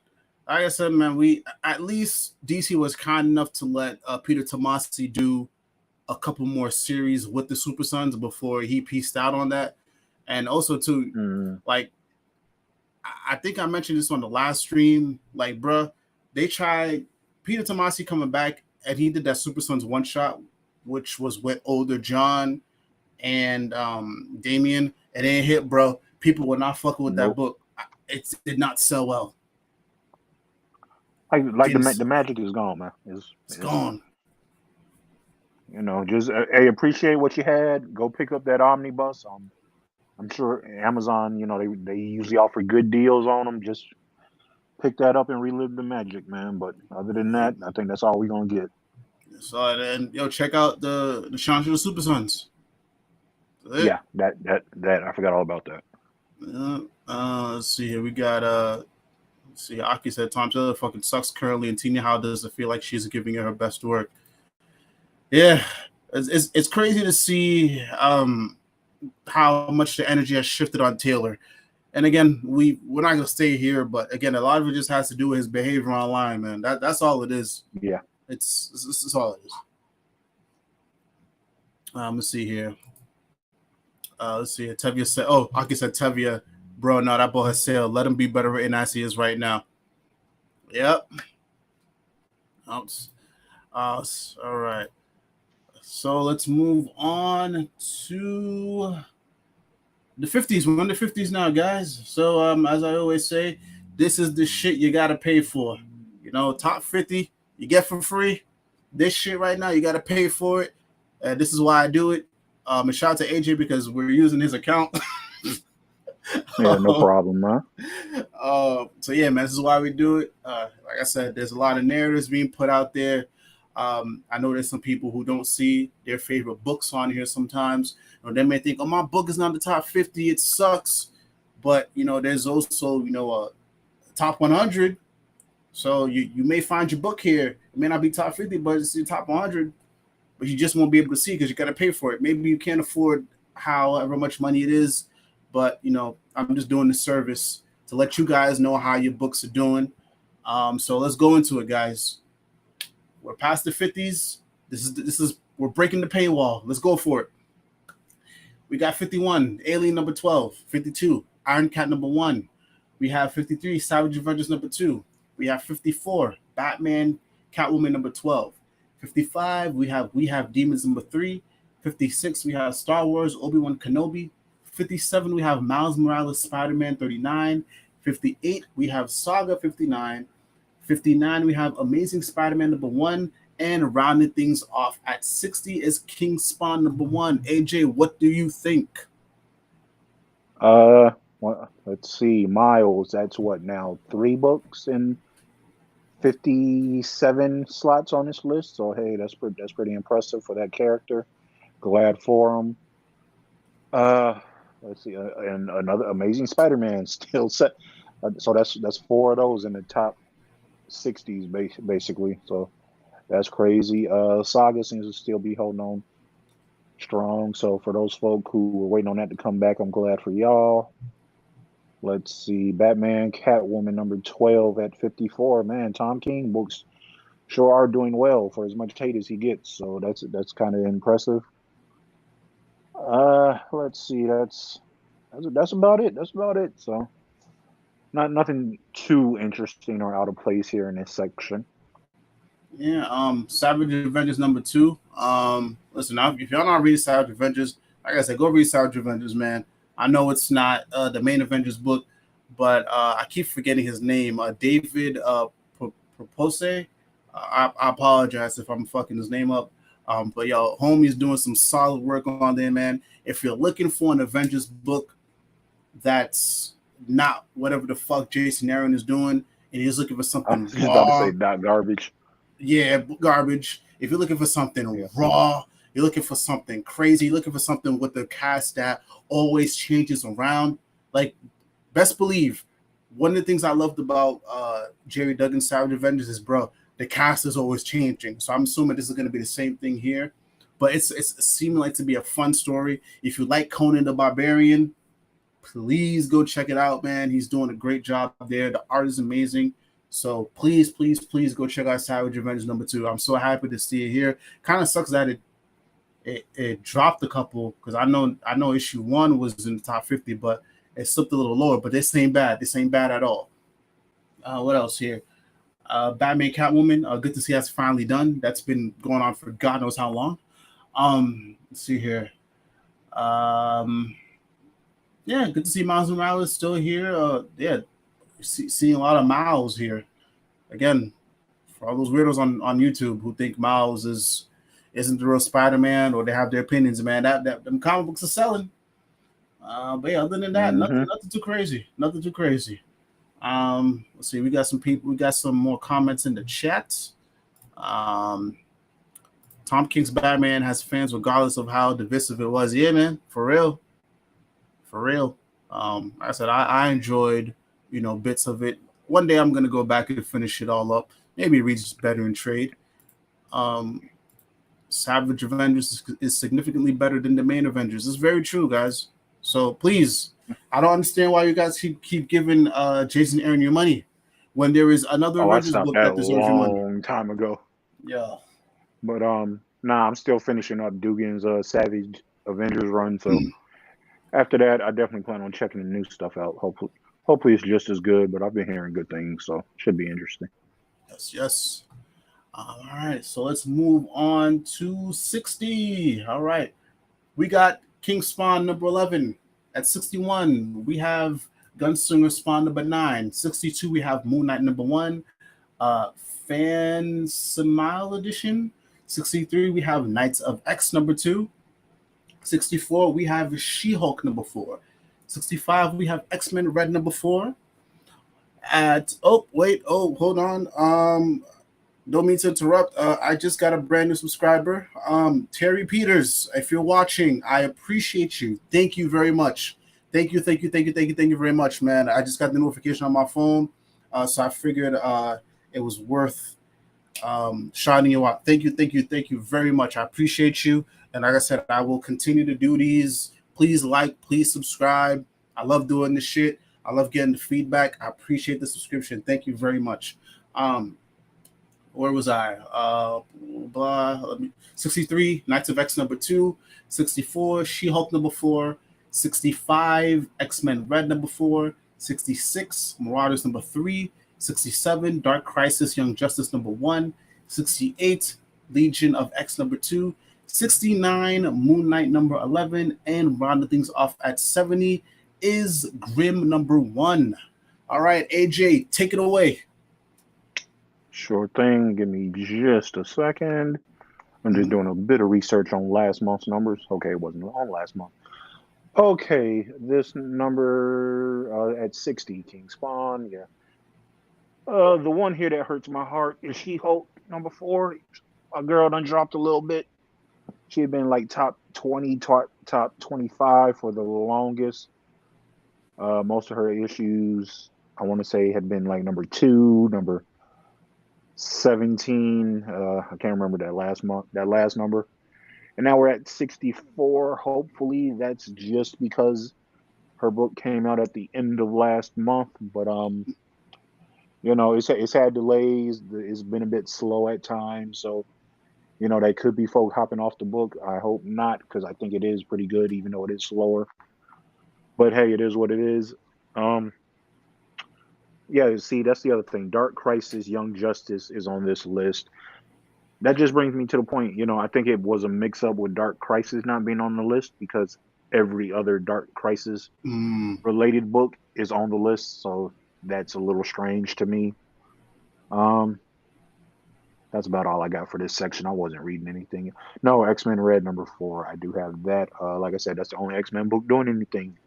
like I said, man, we at least DC was kind enough to let Peter Tomasi do a couple more series with the Super Sons before he pieced out on that. And also too, like I think I mentioned this on the last stream. Like, bruh, they tried Peter Tomasi coming back and he did that Super Sons one shot, which was with older John and Damian, and it hit, bro. People were not fucking with that book. It did not sell well. Like the magic is gone, man. It's gone. Just appreciate what you had. Go pick up that omnibus. I'm sure Amazon, they usually offer good deals on them. Just pick that up and relive the magic, man. But other than that, I think that's all we're gonna get. So then, check out the Shaun of the Super Sons. Yeah, that I forgot all about that. Let's see here. We got let's see. Aki said Tom Taylor fucking sucks currently, and Tina, how does it feel like she's giving her best work? Yeah, it's crazy to see how much the energy has shifted on Taylor. And again, we're not gonna stay here, but again, a lot of it just has to do with his behavior online, man. That's all it is. Yeah, it's all it is. Let's see here. Let's see. Tevye said, "Oh, Aki said Tevye, bro. No, that boy has sailed. Let him be better written as he is right now." Yep. All right. So let's move on to the 50s. We're in the 50s now, guys. So as I always say, this is the shit you gotta pay for. Top 50 you get for free. This shit right now, you gotta pay for it. This is why I do it. And shout out to AJ because we're using his account. Yeah, no problem, man. So yeah, man, this is why we do it. Like I said, there's a lot of narratives being put out there. I know there's some people who don't see their favorite books on here sometimes, or they may think, "Oh, my book is not the top 50. It sucks." But there's also a top 100. So you may find your book here. It may not be top 50, but it's the top 100. But you just won't be able to see because you got to pay for it. Maybe you can't afford however much money it is, but I'm just doing the service to let you guys know how your books are doing. So let's go into it, guys. We're past the 50s. We're breaking the paywall. Let's go for it. We got 51, Alien number 12, 52, Iron Cat number 1. We have 53, Savage Avengers number 2. We have 54, Batman, Catwoman number 12. 55, we have Demons number 3. 56, we have Star Wars, Obi-Wan Kenobi. 57, we have Miles Morales, Spider-Man 39. 58, we have Saga 59. 59, we have Amazing Spider-Man number 1. And rounding things off at 60 is King Spawn number 1. AJ, what do you think? Well, let's see. Miles, that's what now? 3 books and 57 slots on this list. So hey, that's pretty impressive for that character. Glad for him. Let's see, and another Amazing Spider-Man still set. So that's 4 of those in the top 60s basically. So that's crazy. Saga seems to still be holding on strong. So for those folk who were waiting on that to come back, I'm glad for y'all. Let's see, Batman, Catwoman number 12 at 54. Man, Tom King books sure are doing well for as much hate as he gets. So that's kind of impressive. Let's see, that's about it. That's about it. So nothing too interesting or out of place here in this section. Yeah, Savage Avengers number 2. Listen, if y'all not reading Savage Avengers, like I said, go read Savage Avengers, man. I know it's not the main Avengers book, but I keep forgetting his name. David Propose. I apologize if I'm fucking his name up. But yo, homie's doing some solid work on there, man. If you're looking for an Avengers book that's not whatever the fuck Jason Aaron is doing, and he's looking for I something was just about to say raw, not garbage. yeah, garbage. If you're looking for something raw, you're looking for something crazy, you're looking for something with the cast that always changes around. Like, best believe, one of the things I loved about Jerry Duggan's Savage Avengers is, bro, the cast is always changing. So I'm assuming this is going to be the same thing here. But it's seeming like to be a fun story. If you like Conan the Barbarian, please go check it out, man. He's doing a great job there. The art is amazing. So please go check out Savage Avengers number 2. I'm so happy to see it here. Kind of sucks that it dropped a couple, because I know issue 1 was in the top 50, but it slipped a little lower. But this ain't bad. This ain't bad at all. What else here? Batman Catwoman. Good to see that's finally done. That's been going on for God knows how long. Let's see here. Yeah, good to see Miles Morales still here. Yeah, seeing a lot of Miles here. Again, for all those weirdos on YouTube who think Miles isn't the real Spider-Man, or they have their opinions, man, that them comic books are selling. But yeah, other than that, nothing too crazy. Nothing too crazy. Let's see. We got some people. We got some more comments in the chat. Tom King's Batman has fans regardless of how divisive it was. Yeah, man, for real. Like I said, I enjoyed, bits of it. One day I'm gonna go back and finish it all up. Maybe it reads better in trade. Savage Avengers is significantly better than the main Avengers. It's very true, guys. So please, I don't understand why you guys keep giving Jason Aaron your money when there is another Avengers book that deserves your money. Long time ago. Yeah. But nah, I'm still finishing up Dugan's Savage Avengers run. So after that, I definitely plan on checking the new stuff out. Hopefully it's just as good. But I've been hearing good things, so should be interesting. Yes. All right, so let's move on to 60. All right, we got King Spawn number 11. At 61, we have Gunslinger Spawn number 9. 62, we have Moon Knight number 1. Fan Smile Edition. 63, we have Knights of X number 2. 64, we have She-Hulk number 4. 65, we have X-Men Red number 4. Hold on. Don't mean to interrupt. I just got a brand new subscriber. Terry Peters, if you're watching, I appreciate you. Thank you very much. Thank you very much, man. I just got the notification on my phone, so I figured it was worth shouting you out. Thank you very much. I appreciate you. And like I said, I will continue to do these. Please please subscribe. I love doing this shit. I love getting the feedback. I appreciate the subscription. Thank you very much. Where was I? 63, Knights of X number 2. 64, She-Hulk number 4. 65, X-Men Red number 4. 66, Marauders number 3. 67, Dark Crisis Young Justice number 1. 68, Legion of X number 2. 69, Moon Knight number 11. And rounding things off at 70 is Grimm number 1. All right, AJ, take it away. Sure thing. Give me just a second. I'm just doing a bit of research on last month's numbers. Okay, it wasn't on last month. Okay, this number at 60, King Spawn. Yeah. The one here that hurts my heart is She-Hulk number 4. My girl done dropped a little bit. She had been like top 20, top 25 for the longest. Most of her issues, I want to say, had been like number 2, number 17. I can't remember that last number. And now we're at 64. Hopefully that's just because Her book came out at the end of last month, but it's had delays. It's been a bit slow at times, so they could be folk hopping off the book. I hope not, because I think it is pretty good, even though it is slower. But hey, it is what it is. Yeah, see, that's the other thing. Dark Crisis, Young Justice is on this list. That just brings me to the point, I think it was a mix-up with Dark Crisis not being on the list, because every other Dark Crisis related book is on the list, so that's a little strange to me. That's about all I got for this section. I wasn't reading anything. No, X-Men Red #4. I do have that. Like I said, that's the only X-Men book doing anything.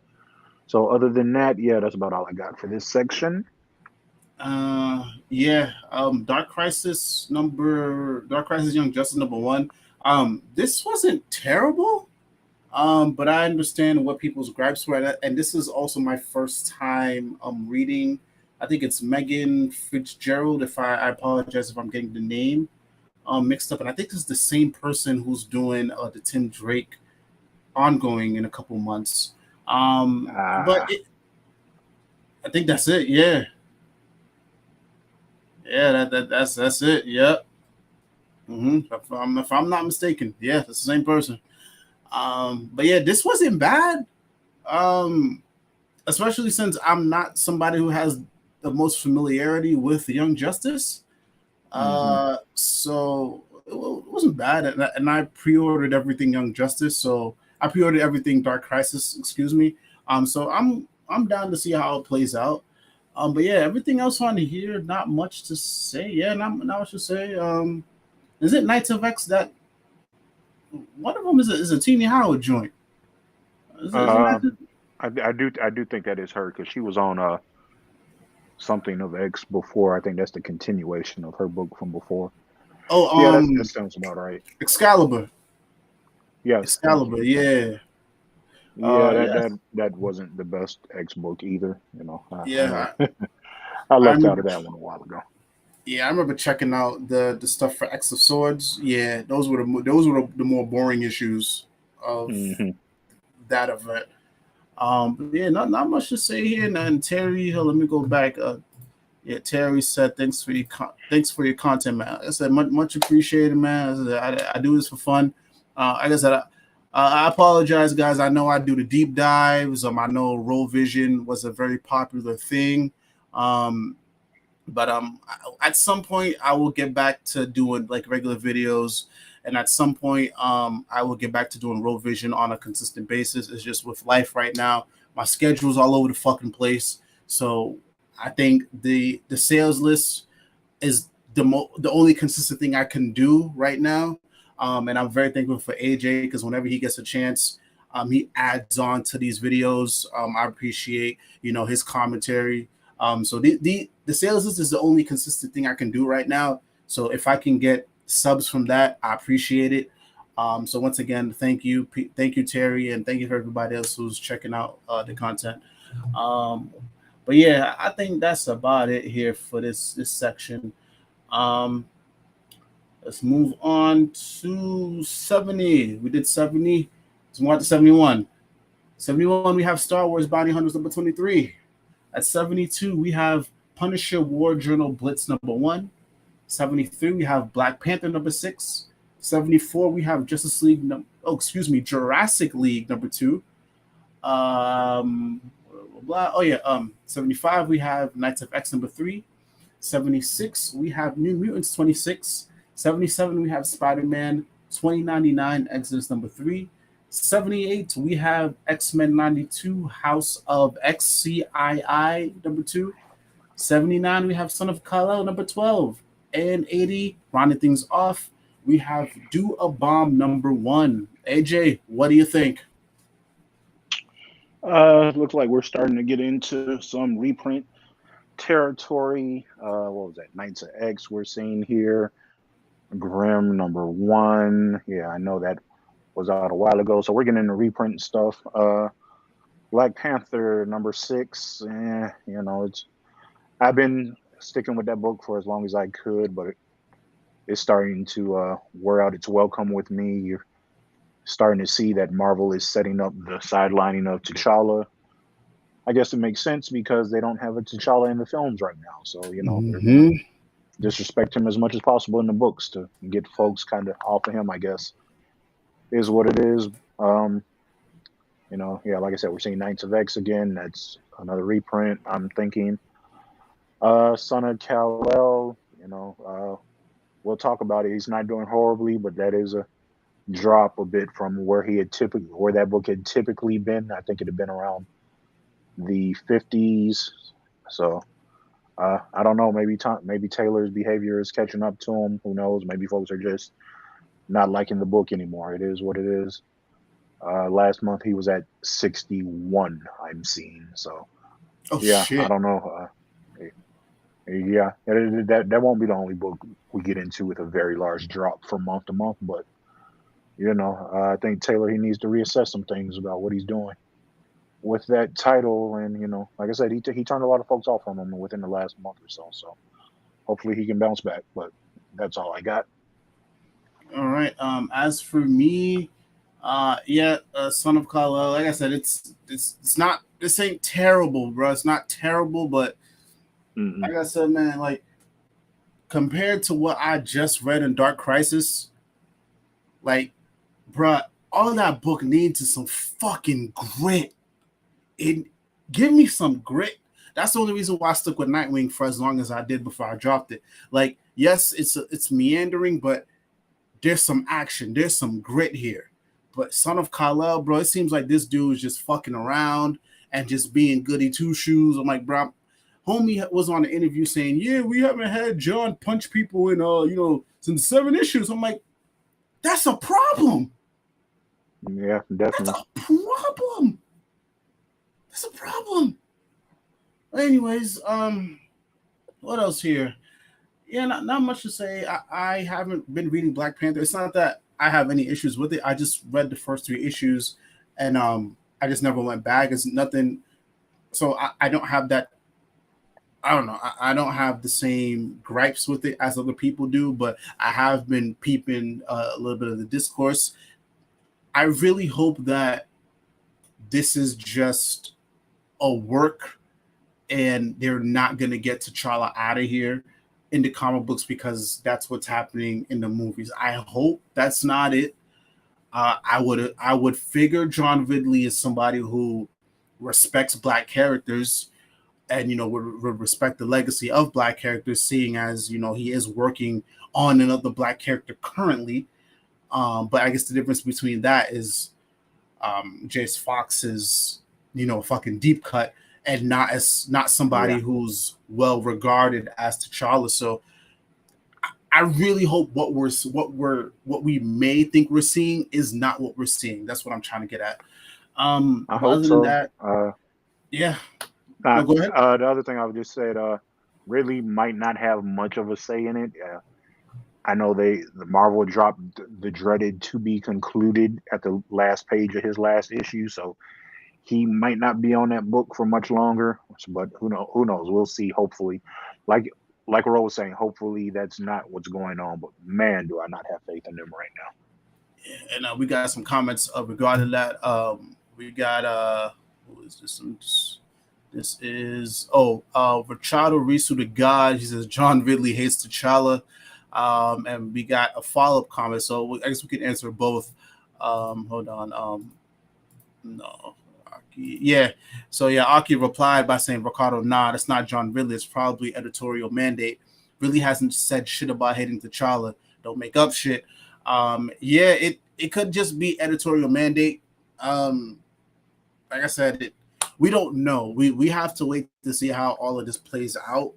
So other than that, yeah, that's about all I got for this section. Dark Crisis Young Justice #1. This wasn't terrible. But I understand what people's gripes were, and this is also my first time reading. I think it's Megan Fitzgerald. If I apologize if I'm getting the name mixed up, and I think it's the same person who's doing the Tim Drake ongoing in a couple months. But I think that's it. Yeah, that's it. Yep. If I'm not mistaken, yeah, that's the same person. But yeah, this wasn't bad. Especially since I'm not somebody who has the most familiarity with Young Justice. So it wasn't bad. And I pre-ordered everything Young Justice. So I pre-ordered everything Dark Crisis, excuse me. So I'm down to see how it plays out. But yeah, everything else on here, not much to say. Yeah, not much to say. Is it Knights of X that one of them is a Teeny Howard joint? I do think that is her, because she was on something of X before. I think that's the continuation of her book from before. Oh, yeah, that sounds about right. Excalibur. Yeah, Excalibur. Yeah. That wasn't the best X book either. I left out of that one a while ago. Yeah, I remember checking out the stuff for X of Swords. Yeah, those were the more boring issues of that event. But yeah, not much to say here. And Terry, let me go back. Terry said thanks for your content, man. I said much appreciated, man. I do this for fun. Like I said, I apologize, guys. I know I do the deep dives. I know Roll Vision was a very popular thing. But at some point I will get back to doing like regular videos, and at some point I will get back to doing Road Vision on a consistent basis. It's just with life right now, my schedule's all over the fucking place. So I think the sales list is the only consistent thing I can do right now. And I'm very thankful for AJ, because whenever he gets a chance, he adds on to these videos. I appreciate his commentary. So the sales list is the only consistent thing I can do right now. So if I can get subs from that, I appreciate it. So once again, thank you, Terry, and thank you for everybody else who's checking out the content. But yeah, I think that's about it here for this section. Let's move on to 70. We did 70. Let's move on to 71. 71, we have Star Wars Bounty Hunters #23. At 72, we have Punisher War Journal Blitz #1. 73, we have Black Panther #6. 74, we have Jurassic League #2. 75, we have Knights of X #3. 76, we have New Mutants 26. 77, we have Spiderman 2099 Exodus #3. 78, we have X-Men 92 House of XCII #2. 79, we have Son of Kal-El #12. And 80, rounding things off, we have Do a Bomb #1. AJ, what do you think? Looks like we're starting to get into some reprint territory. What was that? Knights of X we're seeing here. Grimm #1. Yeah, I know that was out a while ago. So we're getting into reprint stuff. Black Panther #6. I've been sticking with that book for as long as I could, but it's starting to wear out its welcome with me. You're starting to see that Marvel is setting up the sidelining of T'Challa I guess it makes sense because they don't have a T'Challa in the films right now. So, they're going to Mm-hmm. disrespect him as much as possible in the books to get folks kind of off of him, I guess. Is what it is. Yeah, like I said, we're seeing Knights of X again. That's another reprint. I'm thinking son of Kal-El, we'll talk about it. He's not doing horribly, but that is a drop a bit from where that book had typically been. I think it had been around the 50s. So I don't know. Maybe Taylor's behavior is catching up to him. Who knows? Maybe folks are just not liking the book anymore. It is what it is. Last month he was at 61. I'm seeing. So Oh yeah, I shit. don't know. Yeah, that won't be the only book we get into with a very large drop from month to month. But I think Taylor, he needs to reassess some things about what he's doing with that title. And like I said, he turned a lot of folks off on him within the last month or so. So hopefully he can bounce back. But that's all I got. All right. As for me, yeah, Son of Kal-El. Like I said, it's not. This ain't terrible, bro. It's not terrible, but Mm-mm. like I said, man, like compared to what I just read in Dark Crisis, like, bro, all of that book needs is some fucking grit. It give me some grit. That's the only reason why I stuck with Nightwing for as long as I did before I dropped it. Like, yes, it's meandering, but there's some action, there's some grit here. But Son of Kal-El, bro, it seems like this dude is just fucking around and just being goody two shoes. I'm like, bro, homie was on the interview saying, yeah, we haven't had John punch people in since 7 issues. I'm like, that's a problem. Yeah, That's definitely. a problem. That's a problem. Anyways, what else here? Yeah, not much to say. I haven't been reading Black Panther. It's not that I have any issues with it. I just read the first 3 issues, and I just never went back. It's nothing. So I don't have that. I don't know. I don't have the same gripes with it as other people do, but I have been peeping a little bit of the discourse. I really hope that this is just a work and they're not going to get T'Challa out of here in the comic books because that's what's happening in the movies. I hope that's not it. I would figure John Ridley is somebody who respects black characters and would respect the legacy of black characters, seeing as he is working on another black character currently. But I guess the difference between that is Jace Fox's fucking deep cut and not somebody Yeah. who's well regarded as T'Challa. So I really hope what we may think we're seeing is not what we're seeing. That's what I'm trying to get at. I But hope other than so. that, yeah. No, go ahead. The other thing I would just say, Ridley might not have much of a say in it. I know the Marvel dropped the dreaded to be concluded at the last page of his last issue, so he might not be on that book for much longer. But who knows? We'll see. Hopefully, like Ro was saying, hopefully that's not what's going on. But man, do I not have faith in them right now. And we got some comments regarding that. We got who is this? This is Rachado Risu the God. He says John Ridley hates T'Challa. And we got a follow-up comment. So I guess we can answer both. Hold on. No. Aki. Yeah. So yeah, Aki replied by saying, Ricardo, nah, that's not John Ridley. It's probably editorial mandate. Ridley hasn't said shit about hating T'Challa. Don't make up shit. Yeah, it could just be editorial mandate. Like I said, we don't know. We have to wait to see how all of this plays out.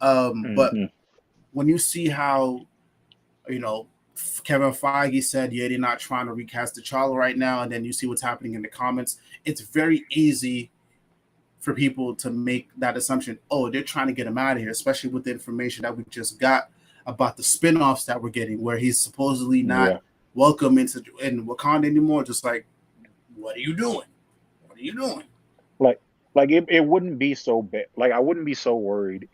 But when you see how, Kevin Feige said, yeah, they're not trying to recast T'Challa right now, and then you see what's happening in the comments, it's very easy for people to make that assumption, oh, they're trying to get him out of here, especially with the information that we just got about the spinoffs that we're getting, where he's supposedly not welcome in Wakanda anymore. Just like, what are you doing? Like it wouldn't be so bad. Like I wouldn't be so worried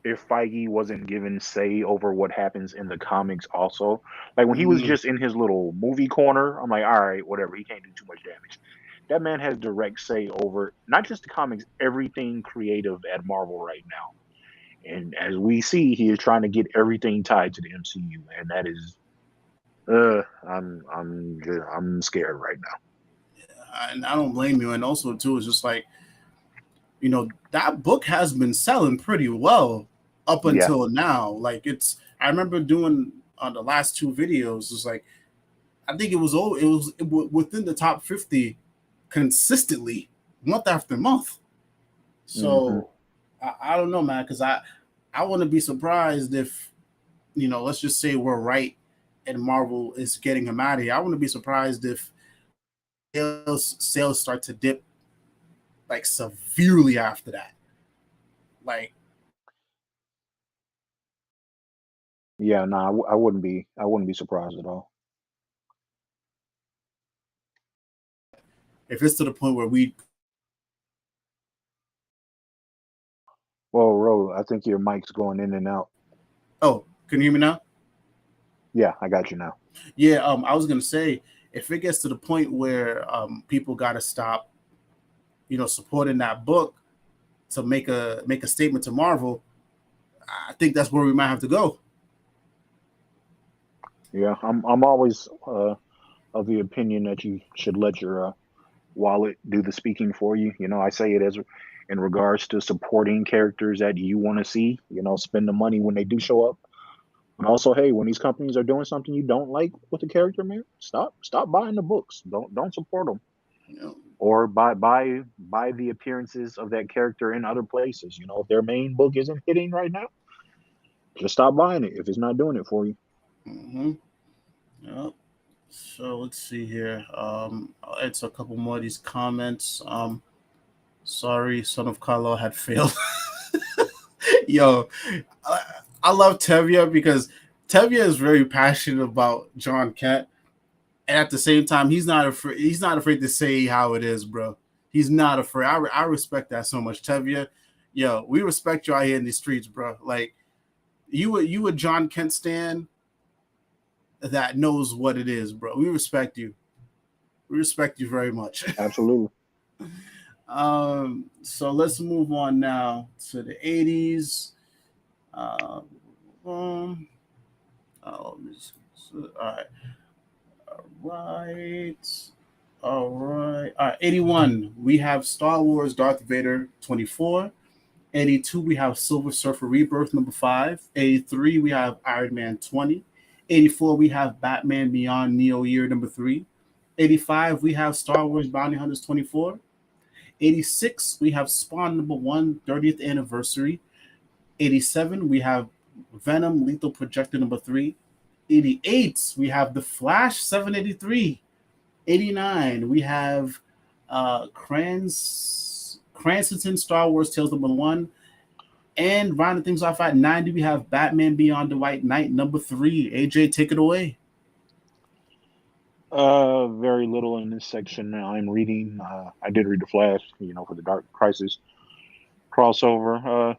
if Feige wasn't given say over what happens in the comics also. Like when he was Mm, just in his little movie corner, I'm like, all right, whatever, he can't do too much damage. That man has direct say over not just the comics, everything creative at Marvel right now. And as we see, he is trying to get everything tied to the MCU, and that is, I'm scared right now. and I don't blame you. And also, too, it's just like, that book has been selling pretty well up Yeah, until now. Like I remember doing on the last two videos. It's like I think it was within the top 50 consistently month after month. hmm So I don't know, man, because I want to be surprised if let's just say we're right and Marvel is getting him out of here. I want to be surprised if sales start to dip like severely after that. Like yeah. No, I wouldn't be. I wouldn't be surprised at all. if it's to the point where we Well, Ro, I think your mic's going in and out. oh, can you hear me now? Yeah, I got you now. Yeah, I was gonna say if it gets to the point where people got to stop, supporting that book to make a statement to Marvel, I think that's where we might have to go. Yeah, I'm always of the opinion that you should let your wallet do the speaking for you. I say it as in regards to supporting characters that you want to see. Spend the money when they do show up. And also, hey, when these companies are doing something you don't like with the character, man, stop buying the books. Don't support them, You know, or buy the appearances of that character in other places. If their main book isn't hitting right now, just stop buying it if it's not doing it for you. mm-hmm. Yep. So let's see here. I'll answer a couple more of these comments. Sorry, Son of Kal-El had failed. Yo, I, I love Tevye because Tevye is very passionate about John Kent, and at the same time, he's not afraid. He's not afraid to say how it is, bro. He's not afraid. I respect that so much, Tevye. Yo, we respect you out here in the streets, bro. Like you a John Kent stan that knows what it is, bro. We respect you. We respect you very much. Absolutely. So let's move on now to the 80s. Um, oh, all right. All right. All right. 81. We have Star Wars Darth Vader 24. 82, we have Silver Surfer Rebirth number 5. 83, we have Iron Man 20. 84, we have Batman Beyond Neo Year number 3. 85, we have Star Wars Bounty Hunters 24. 86, we have Spawn number 1, 30th anniversary. 87, we have Venom Lethal Projector number 3. 88, we have The Flash 783. 89, we have Cranston Star Wars Tales number 1. And rounding things off at 90, we have Batman Beyond the White Knight number 3. AJ, take it away. Very little in this section. I'm reading. I did read the Flash, for the Dark Crisis crossover.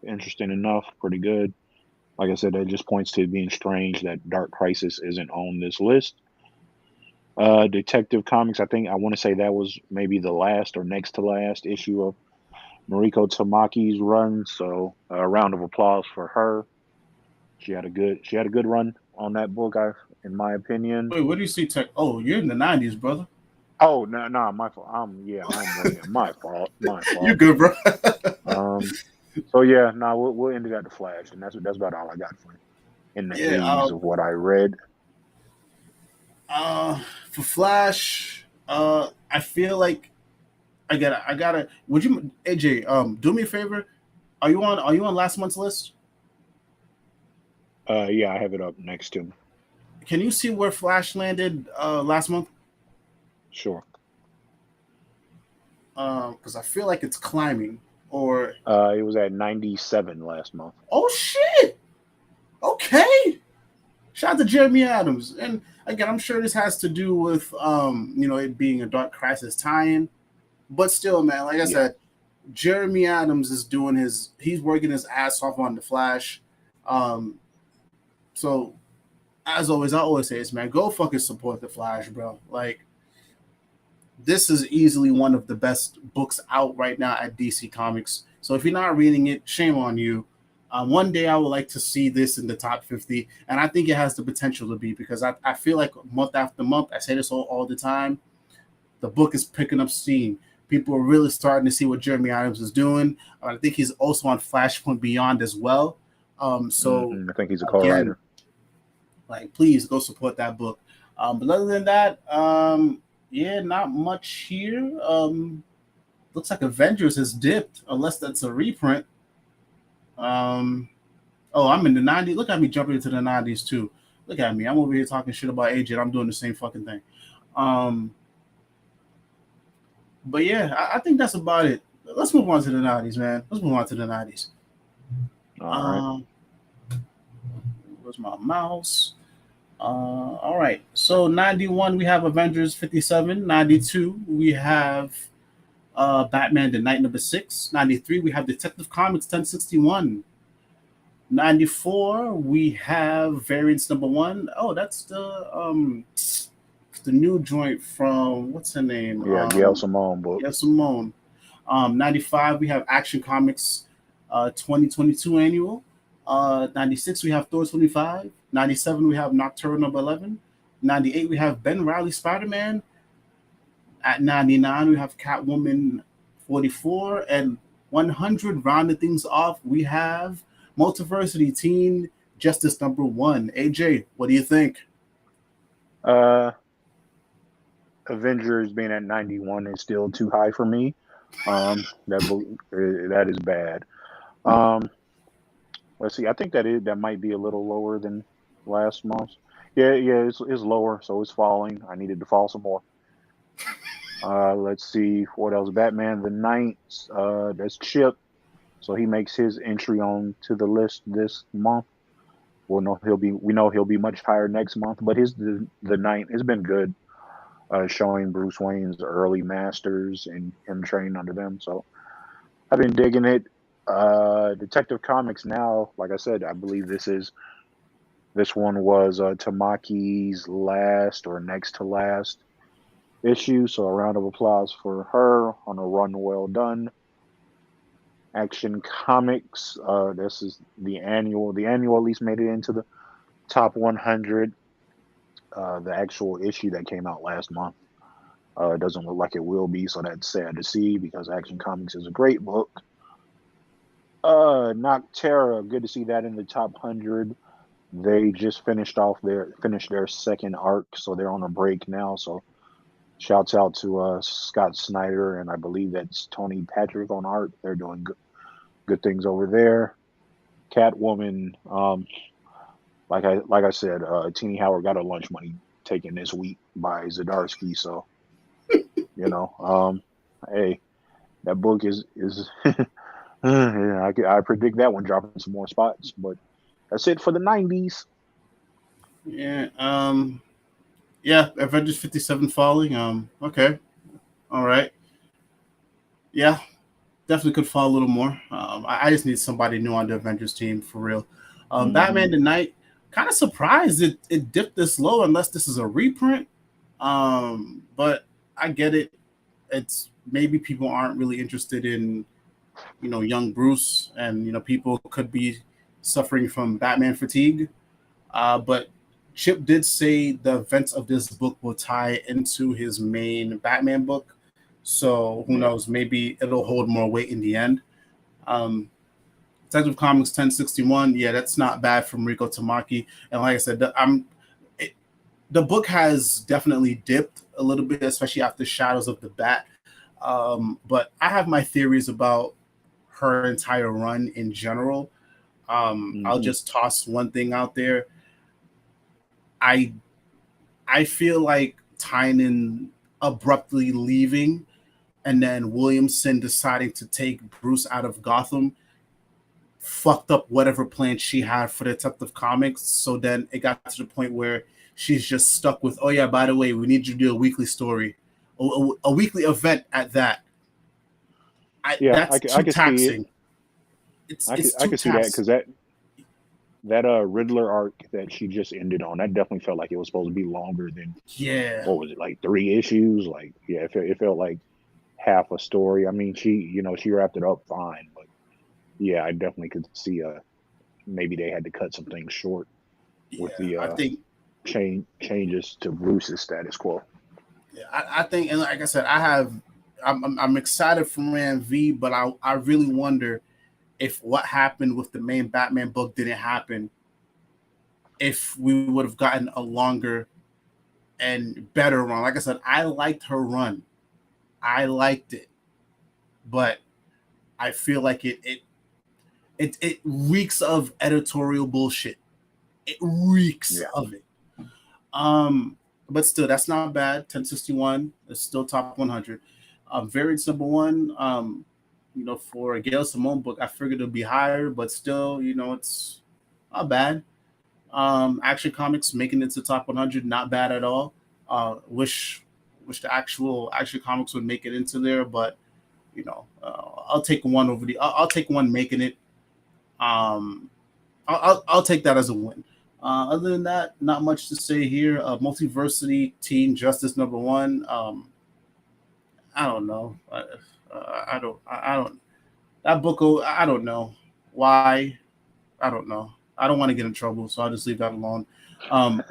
Interesting enough, pretty good. Like I said, that just points to it being strange that Dark Crisis isn't on this list. Detective Comics, I want to say that was maybe the last or next to last issue of Mariko Tamaki's run. So a round of applause for her. She had a good run on that book, in my opinion. Wait, what do you see? Oh, you're in the 90s, brother. Oh no, my fault. I'm way in. My fault. My You fault. good, bro? So yeah, no, we'll end it at the Flash, and that's about all I got for you in the Yeah. 80s of what I read. For Flash, I feel like I gotta. Would you, AJ? Do me a favor. Are you on last month's list? Yeah, I have it up next to me. Can you see where Flash landed last month? Sure. Because I feel like it's climbing. Or It was at 97 last month. oh shit. Okay. Shout out to Jeremy Adams. And again, I'm sure this has to do with it being a Dark Crisis tie-in. But still, man, like I Yeah. said, Jeremy Adams is he's working his ass off on the Flash. So as always, I always say this, man, go fucking support the Flash, bro. Like, this is easily one of the best books out right now at DC Comics. So if you're not reading it, shame on you. One day I would like to see this in the top 50, and I think it has the potential to be, because I feel like month after month, I say this all the time, the book is picking up steam. People are really starting to see what Jeremy Adams is doing. I think he's also on Flashpoint Beyond as well. I think he's a again, co-writer. like, please go support that book. But other than that, yeah, not much here. Looks like Avengers has dipped, unless that's a reprint. Oh, I'm in the 90s. Look at me jumping into the 90s too. Look at me. I'm over here talking shit about AJ. I'm doing the same fucking thing. But yeah, I think that's about it. Let's move on to the 90s, man. Let's move on to the 90s. All right. Where's my mouse? All right. So 91, we have Avengers 57. 92, we have Batman the Night number 6. 93, we have Detective Comics 1061. 94, we have Variants number 1. Oh, that's the new joint from, what's her name? Yeah, Gail Simone book. Gail Simone. 95, we have Action Comics 2022 annual. 96, we have Thor 25. 97, we have Nocturne number 11. 98, we have Ben Reilly Spider-Man. At 99, we have Catwoman 44. And 100, rounding things off, we have Multiversity Teen Justice number 1. AJ, what do you think? Avengers being at 91 is still too high for me. That is bad. Let's see. I think that might be a little lower than last month. Yeah, it's lower, so it's falling. I needed to fall some more. Let's see what else. Batman the Night. That's Chip. So he makes his entry on to the list this month. We know he'll be much higher next month, but the Night has been good. Showing Bruce Wayne's early masters and him training under them. So I've been digging it. Detective Comics now, like I said, I believe this one was Tamaki's last or next to last issue. So a round of applause for her on a run well done. Action Comics, this is the annual. The annual at least made it into the top 100. The actual issue that came out last month doesn't look like it will be, so that's sad to see, because Action Comics is a great book. Nocterra, good to see that in the top 100. They just finished their second arc, so they're on a break now. So shouts out to Scott Snyder, and I believe that's Tony Patrick on art. They're doing good things over there. Catwoman, like I said, Teeny Howard got her lunch money taken this week by Zdarsky. So, hey, that book is yeah, I predict that one dropping some more spots. But that's it for the 90s. Yeah. Yeah. Avengers 57 falling. Okay. All right. Yeah. Definitely could fall a little more. I just need somebody new on the Avengers team for real. Batman the Night. Kind of surprised it dipped this low, unless this is a reprint. But I get it. It's maybe people aren't really interested in, young Bruce, and people could be suffering from Batman fatigue. But Chip did say the events of this book will tie into his main Batman book. So who knows? Maybe it'll hold more weight in the end. Detective Comics 1061, yeah, that's not bad from Rico Tamaki. And like I said, the book has definitely dipped a little bit, especially after Shadows of the Bat. But I have my theories about her entire run in general. I'll just toss one thing out there. I feel like Tynan abruptly leaving and then Williamson deciding to take Bruce out of Gotham fucked up whatever plan she had for Detective Comics. So then it got to the point where she's just stuck with, oh yeah, by the way, we need you to do a weekly story, a weekly event at that. That's I too could see it. taxing. It's I too could see that taxing. because that Riddler arc that she just ended on, that definitely felt like it was supposed to be longer than, Yeah, what was it, like 3 issues? Like, yeah, it felt like half a story. I mean, she wrapped it up fine, but yeah, I definitely could see maybe they had to cut some things short with yeah. the I think changes to Bruce's status quo. Yeah, I think, and like I said, I'm excited for Man V, but I really wonder if what happened with the main Batman book didn't happen, if we would have gotten a longer and better run. Like I said, I liked her run, I liked it, but I feel like it reeks of editorial bullshit. It reeks Yeah. of it. Um, but still, that's not bad. 1061 is still top 100. Variants number one. For a Gail Simone book, I figured it'd be higher, but still, it's not bad. Action Comics making it to top 100, not bad at all. Wish the actual Action Comics would make it into there, but I'll take one over I'll take one making it. Um, I'll take that as a win. Other than that, not much to say here. Multiversity Teen Justice number one. I don't know. I don't. That book. I don't know why. I don't know. I don't want to get in trouble, so I'll just leave that alone. Um,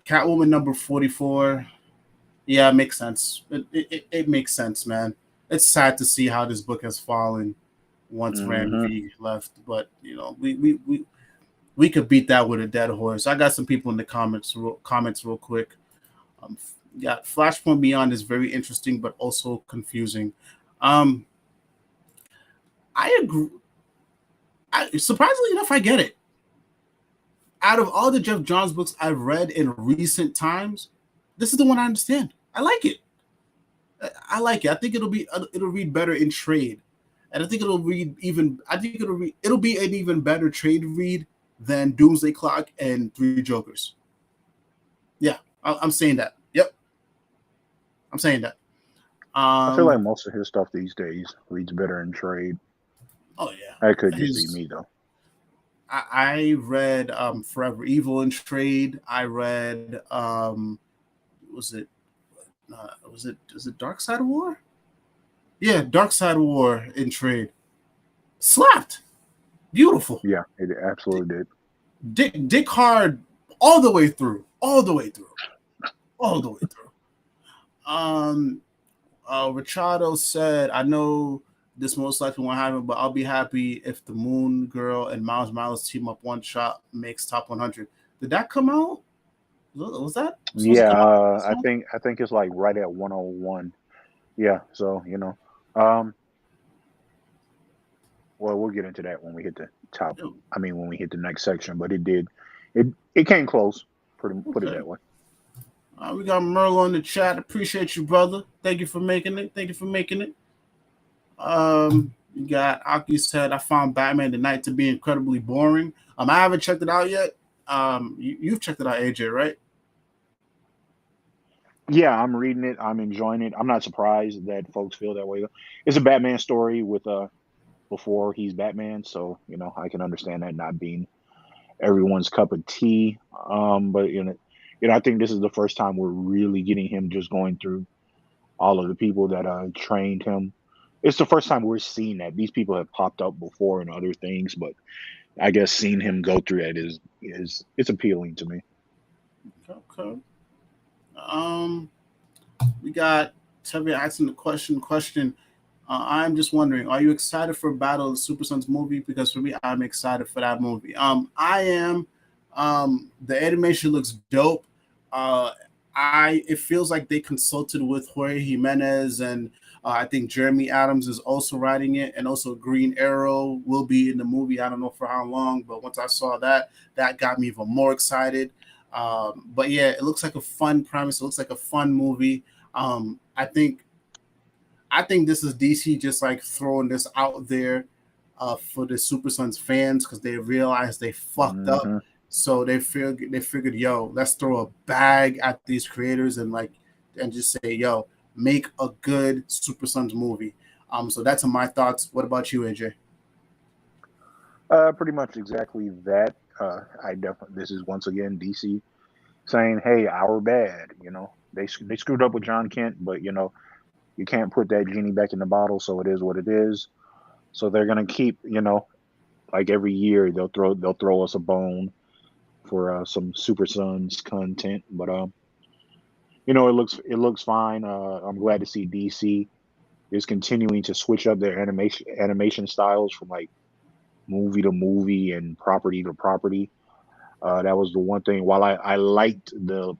Catwoman number 44. Yeah, it makes sense. It makes sense, man. It's sad to see how this book has fallen once Ran Hmm. V left, but we could beat that with a dead horse. I got some people in the comments real quick. Yeah, Flashpoint Beyond is very interesting, but also confusing. Um, I agree. Surprisingly enough, I get it. Out of all the Jeff Johns books I've read in recent times, this is the one I understand. I like it. I like it. I think it'll read better in trade, and I think it'll read even. I think it'll be an even better trade read than Doomsday Clock and Three Jokers. Yeah, I'm saying that. Yep, I'm saying that. I feel like Um, most of his stuff these days reads better in trade. oh yeah, That could just be his. me though. I read Forever Evil in trade. I read was it was it Dark Side of War? Yeah, Dark Side of War in trade. Slapped. Beautiful. Yeah, it absolutely did. Dick hard all the way through. All the way through. All the way through. Um Richardo said, I know this most likely won't happen, but I'll be happy if the Moon Girl and Miles Morales team up one shot makes top 100. Did that come out? Was that supposed to Yeah, come out this month? I think it's like right at 101. Yeah, so um, well, we'll get into that when we hit the top. I mean, when we hit the next section, but it came close. Put it Okay. that way. We got Merlo in the chat. Appreciate you, brother. Thank you for making it. Thank you for making it. You got Aki said, I found Batman Tonight to be incredibly boring. I haven't checked it out yet. You've checked it out, AJ, right? Yeah, I'm reading it. I'm enjoying it. I'm not surprised that folks feel that way. It's a Batman story with before he's Batman, so I can understand that not being everyone's cup of tea. But I think this is the first time we're really getting him just going through all of the people that trained him. It's the first time we're seeing that. These people have popped up before in other things, but I guess seeing him go through that is it's appealing to me. Okay. Um, we got Tevye asking the question. I'm just wondering, are you excited for Battle of the Super Sons movie? Because for me, I'm excited for that movie. I am. The animation looks dope. Uh, it feels like they consulted with Jorge Jimenez, and I think Jeremy Adams is also writing it, and also Green Arrow will be in the movie. I don't know for how long, but once I saw that, that got me even more excited. But yeah, it looks like a fun premise. It looks like a fun movie. I think this is DC just like throwing this out there for the Super Sons fans because they realized they fucked up. Hmm. So they figured, yo, let's throw a bag at these creators and just say, yo, make a good Super Sons movie. So that's my thoughts. What about you, AJ? Pretty much exactly that. I definitely. This is once again DC saying, "Hey, our bad." They screwed up with John Kent, but you can't put that genie back in the bottle, so it is what it is. So they're gonna keep, like every year they'll throw us a bone for some Super Sons content, but it looks fine. I'm glad to see DC is continuing to switch up their animation styles from like movie to movie and property to property. That was the one thing. While I liked the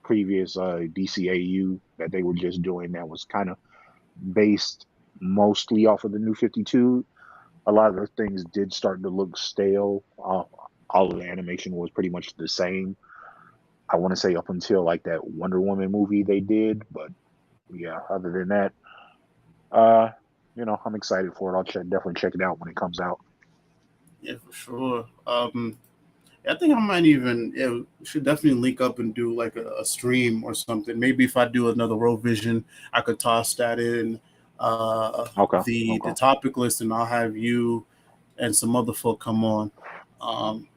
previous DCAU that they were just doing, that was kind of based mostly off of the New 52. A lot of the things did start to look stale. All of the animation was pretty much the same. I want to say up until like that Wonder Woman movie they did, but yeah, other than that, uh, I'm excited for it. Definitely check it out when it comes out. Yeah, for sure. I think I might even should definitely link up and do like a stream or something. Maybe if I do another World Vision, I could toss that in Okay, the okay. topic list, and I'll have you and some other folk come on. Um,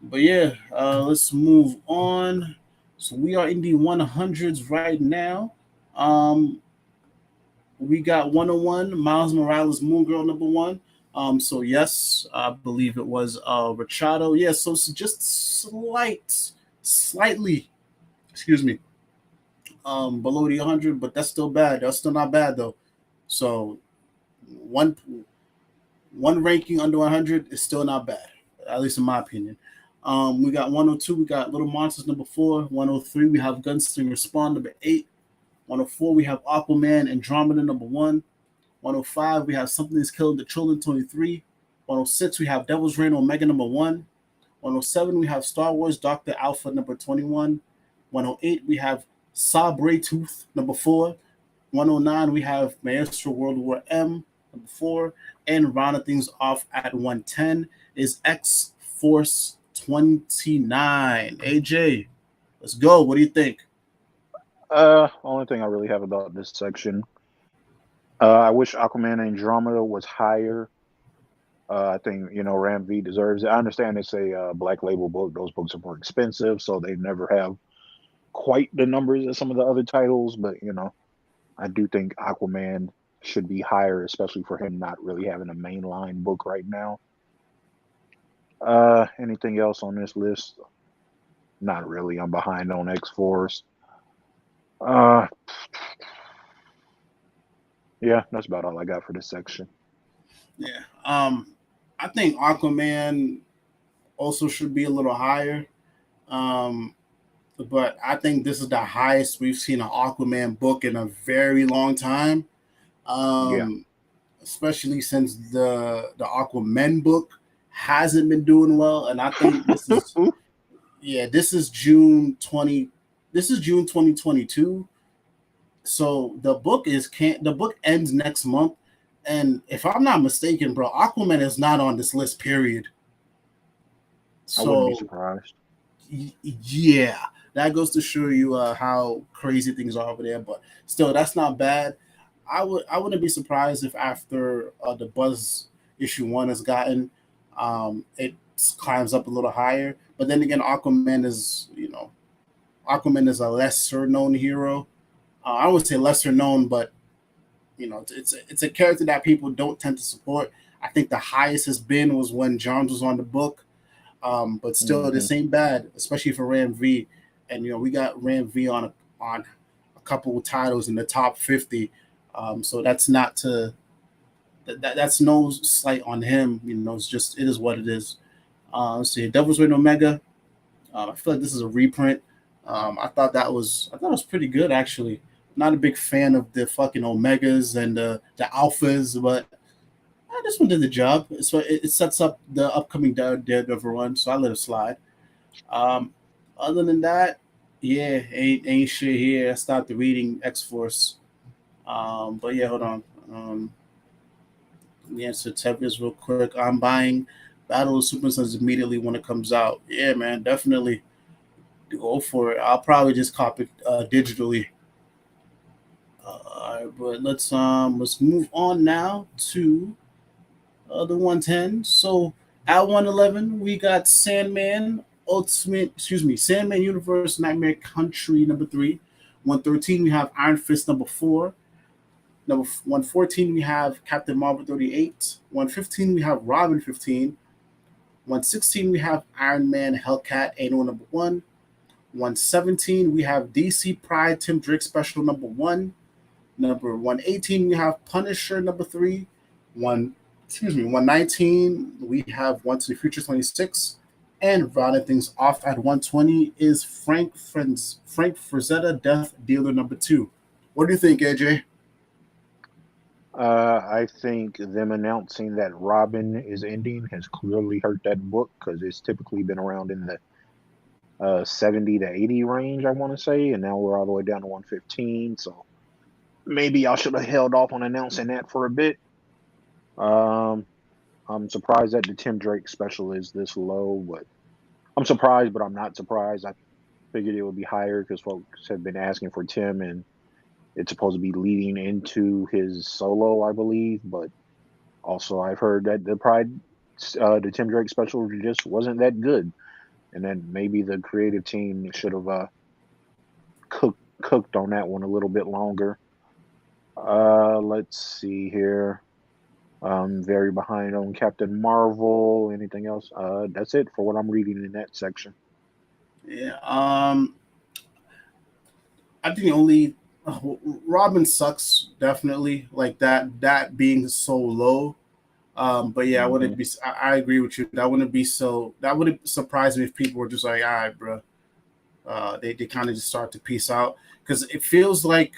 but yeah, let's move on. So we are in the 100s right now. Um, we got 101 Miles Morales Moon Girl number one. So yes, I believe it was Rachado. Yeah, so it's just slightly, excuse me, below the 100, but that's still bad. That's still not bad though. So one one ranking under 100 is still not bad, at least in my opinion. We got 102. We got Little Monsters number 4. 103. We have Gunslinger Spawn number 8. 104. We have Aquaman Andromeda number 1. 105, we have Something is Killing the Children 23. 106, we have Devil's Reign Omega number 1. 107, we have Star Wars Dr. Alpha number 21. 108, we have Sabre Tooth number 4. 109, we have Maestro World War M number 4. And rounding things off at 110 is X Force 29. AJ, let's go. What do you think? Only thing I really have about this section, I wish Aquaman Andromeda was higher. I think Ram V deserves it. I understand it's a black label book; those books are more expensive, so they never have quite the numbers as some of the other titles. But I do think Aquaman should be higher, especially for him not really having a mainline book right now. Anything else on this list? Not really. I'm behind on X Force. Uh, yeah, that's about all I got for this section. Yeah. I think Aquaman also should be a little higher. Um, but I think this is the highest we've seen an Aquaman book in a very long time. Yeah. Um, Especially since the Aquaman book hasn't been doing well, and I think this is June 20. This is June 2022. So the book ends next month, and if I'm not mistaken, bro, Aquaman is not on this list. Period. I wouldn't be So surprised. yeah, that goes to show you how crazy things are over there. But still, that's not bad. I wouldn't be surprised if after the buzz issue 1 has gotten, it climbs up a little higher. But then again, Aquaman is a lesser known hero. I would say lesser known, but it's a character that people don't tend to support. I think the highest has been was when Johns was on the book, but still Hmm. this ain't bad, especially for Ram V. And we got Ram V on a couple of titles in the top 50. So that's not to that's no slight on him. It's just it is what it is. Let's see, Devil's Reign Omega. I feel like this is a reprint. I thought it was pretty good actually. Not a big fan of the fucking Omegas and the Alphas, but this one did the job. So it sets up the upcoming Daredevil run, so I let it slide. Um, Other than that, yeah, ain't shit here. I stopped reading X Force. But yeah, hold on. The answer to is real quick. I'm buying Battle of Super Sons immediately when it comes out. Yeah, man, definitely go for it. I'll probably just copy it digitally. But let's move on now to the 110. So at 111 we got Sandman Universe Nightmare Country number 3. 113 we have Iron Fist number 4. Number 114 we have Captain Marvel 38. 115 we have Robin 15. 116 we have Iron Man Hellcat Annual number 1. 117 we have DC Pride Tim Drake Special number 1. Number 118 we have Punisher number 3. 119 we have One to the Future 26. And rounding things off at 120 is Frank Frazetta Death Dealer number 2. What do you think, AJ? I think them announcing that Robin is ending has clearly hurt that book because it's typically been around in the 70 to 80 range, I want to say, and now we're all the way down to 115. So maybe y'all should have held off on announcing that for a bit. I'm surprised that the Tim Drake special is this low, but I'm surprised, but I'm not surprised. I figured it would be higher because folks have been asking for Tim, and it's supposed to be leading into his solo, I believe. But also, I've heard that the Tim Drake special just wasn't that good, and then maybe the creative team should have cooked on that one a little bit longer. Let's see here. Very behind on Captain Marvel. Anything else? That's it for what I'm reading in that section. Yeah. I think only Robin sucks, definitely, like that being so low. But yeah, I wouldn't be. I agree with you. That wouldn't surprise me if people were just like, all right, bro. They kind of just start to peace out because it feels like.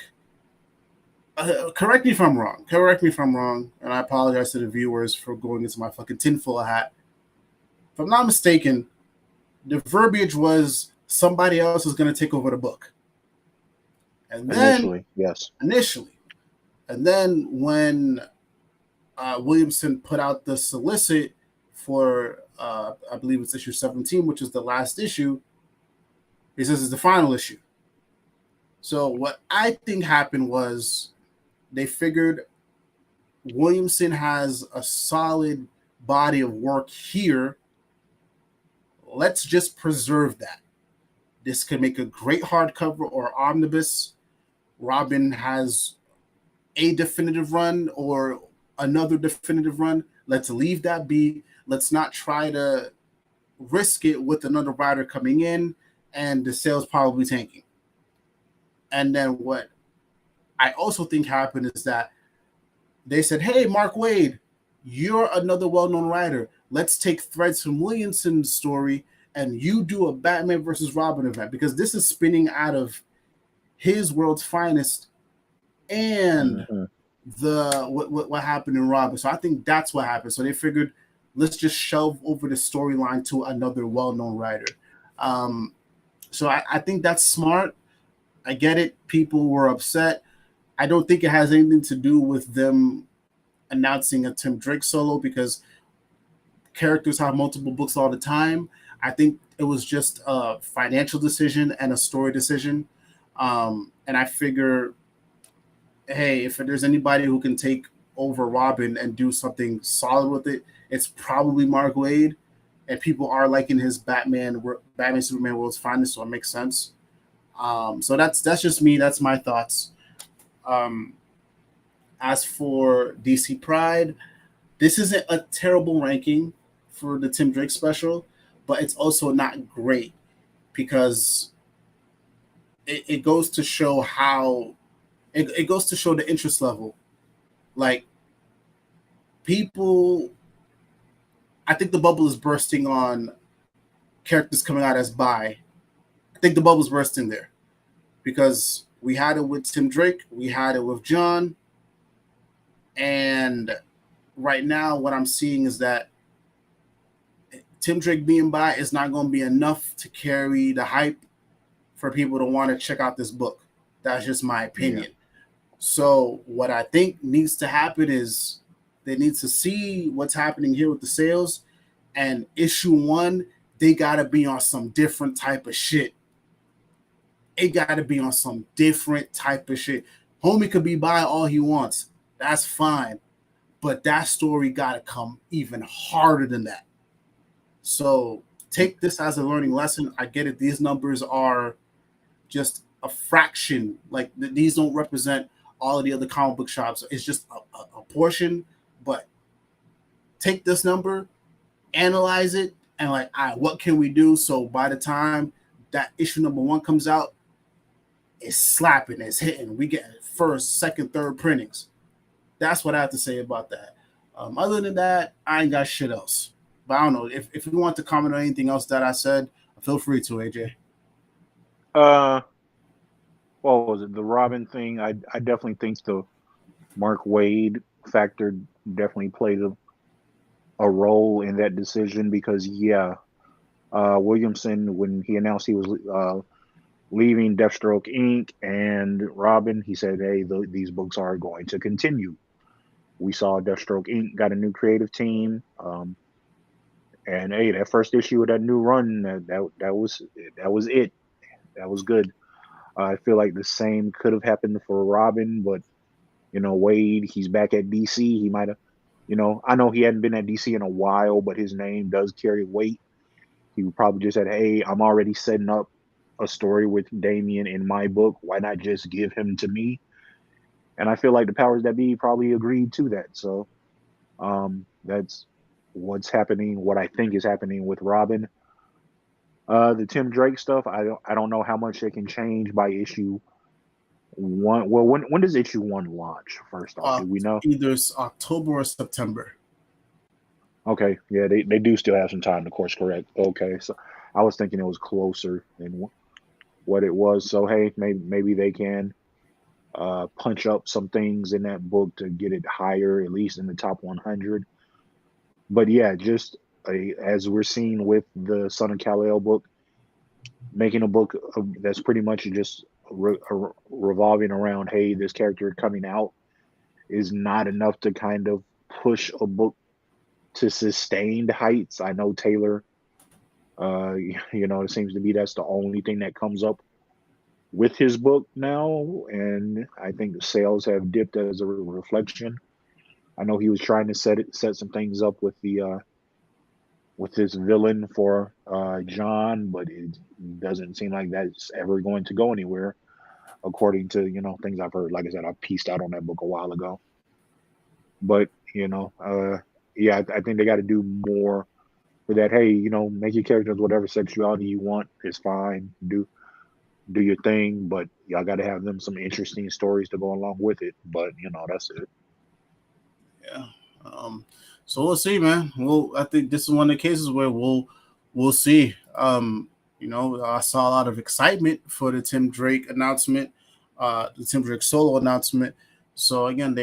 Correct me if I'm wrong, and I apologize to the viewers for going into my fucking tinfoil hat. If I'm not mistaken, the verbiage was somebody else is going to take over the book. And then initially, and then when Williamson put out the solicit for, I believe it's issue 17, which is the last issue, he says it's the final issue. So what I think happened was they figured Williamson has a solid body of work here. Let's just preserve that. This could make a great hardcover or omnibus. Robin has a definitive run or another definitive run. Let's leave that be. Let's not try to risk it with another writer coming in and the sales probably tanking. And then what I also think happened is that they said, hey, Mark Waid, you're another well-known writer. Let's take threads from Williamson's story and you do a Batman versus Robin event because this is spinning out of his World's Finest and what happened in Robin. So I think that's what happened. So they figured, let's just shelve over the storyline to another well-known writer. So I think that's smart. I get it. People were upset. I don't think it has anything to do with them announcing a Tim Drake solo because characters have multiple books all the time. I think it was just a financial decision and a story decision. And I figure, hey, if there's anybody who can take over Robin and do something solid with it, it's probably Mark Waid. And people are liking his Batman Superman World's Finest, so it makes sense. So that's just me. That's my thoughts. As for DC Pride, this isn't a terrible ranking for the Tim Drake special, but it's also not great because it goes to show how it goes to show the interest level. Like people, I think the bubble is bursting on characters coming out as bi. I think the bubble's bursting there because we had it with Tim Drake, we had it with John, and right now what I'm seeing is that Tim Drake being bi is not going to be enough to carry the hype for people to want to check out this book. That's just my opinion. Yeah. So what I think needs to happen is they need to see what's happening here with the sales, and issue 1, they got to be on some different type of shit. It got to be on some different type of shit. Homie could be by all he wants. That's fine. But that story got to come even harder than that. So take this as a learning lesson. I get it. These numbers are just a fraction. Like these don't represent all of the other comic book shops. It's just a portion. But take this number, analyze it, and like, all right, what can we do? So by the time that issue number 1 comes out, it's slapping, it's hitting. We get first, second, third printings. That's what I have to say about that. Other than that, I ain't got shit else. But I don't know if you want to comment on anything else that I said. Feel free to, AJ. What was it? The Robin thing. I definitely think the Mark Waid factor definitely played a role in that decision because Williamson, when he announced he was leaving Deathstroke Inc. and Robin, he said, "Hey, these books are going to continue." We saw Deathstroke Inc. got a new creative team, and hey, that first issue of that new run, that was it. That was good. I feel like the same could have happened for Robin, but Waid, he's back at DC. He might have, I know he hadn't been at DC in a while, but his name does carry weight. He would probably just said, "Hey, I'm already setting up a story with Damian in my book. Why not just give him to me?" And I feel like the powers that be probably agreed to that. So that's what's happening. What I think is happening with Robin. The Tim Drake stuff, I don't know how much they can change by issue 1. Well, when does issue 1 launch? First off, do we know? Either October or September. Okay, yeah, they do still have some time to course correct. Okay, so I was thinking it was closer than what it was. So hey, maybe they can punch up some things in that book to get it higher, at least in the top 100. But yeah, just as we're seeing with the Son of Kal-El book, making a book that's pretty much just revolving around, hey, this character coming out is not enough to kind of push a book to sustained heights. I know Taylor, it seems to be that's the only thing that comes up with his book now, and I think the sales have dipped as a reflection. I know he was trying to set some things up with this villain for John, but it doesn't seem like that's ever going to go anywhere, according to things I've heard. Like I said, I pieced out on that book a while ago, but I think they got to do more for that. Hey, make your characters whatever sexuality you want is fine. Do your thing, but y'all got to have them some interesting stories to go along with it. But that's it. Yeah. So we'll see, man. I think this is one of the cases where we'll see. I saw a lot of excitement for the Tim Drake announcement, the Tim Drake solo announcement. So again,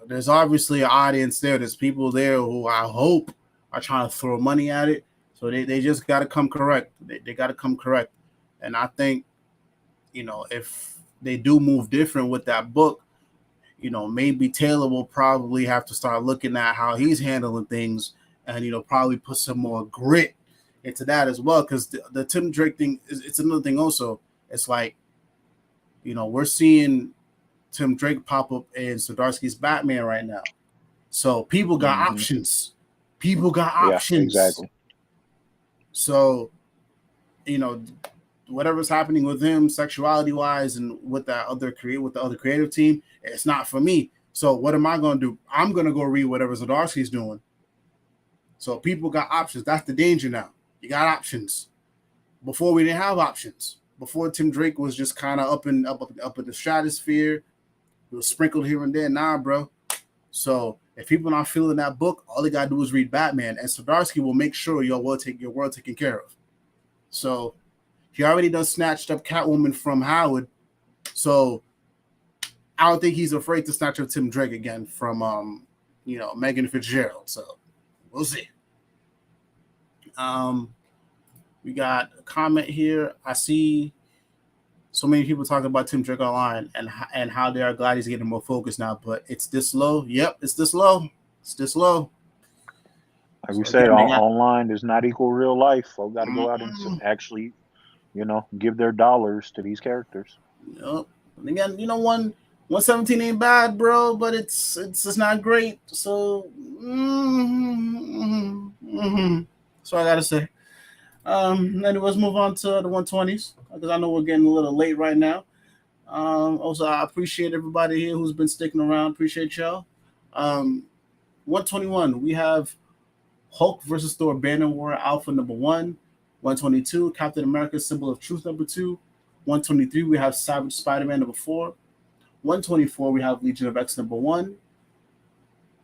there's obviously an audience there. There's people there who I hope are trying to throw money at it. So they just got to come correct. They got to come correct. And I think, if they do move different with that book, maybe Taylor will probably have to start looking at how he's handling things and, probably put some more grit into that as well. Because the Tim Drake thing, it's another thing also. It's like, we're seeing Tim Drake pop up in Zdarsky's Batman right now. So people got options. People got options. Yeah, exactly. So, whatever's happening with him sexuality wise and with the other creative team, it's not for me. So what am I going to do? I'm going to go read whatever Zdarsky's doing. So people got options. That's the danger now. You got options. Before we didn't have options. Before Tim Drake was just kind of up in the stratosphere. It was sprinkled here and there. Nah, bro. So if people not feeling that book, all they got to do is read Batman, and Zdarsky will make sure your world taken care of. So he already done snatched up Catwoman from Howard. So I don't think he's afraid to snatch up Tim Drake again from Megan Fitzgerald. So we'll see. We got a comment here. I see so many people talking about Tim Drake online and how they are glad he's getting more focus now, but it's this low. Yep, it's this low. It's this low. Like we said, online does not equal real life. Folks got to go out and actually, give their dollars to these characters. Yep. And again, one 117 ain't bad, bro, but it's not great. So, so I gotta say. Let's move on to the 120s because I know we're getting a little late right now. Also, I appreciate everybody here who's been sticking around. Appreciate y'all. 121, we have Hulk versus Thor Banner War Alpha number 1. 122, Captain America Symbol of Truth number 2. 123, we have Savage Spider-Man number 4. 124, we have Legion of X number 1.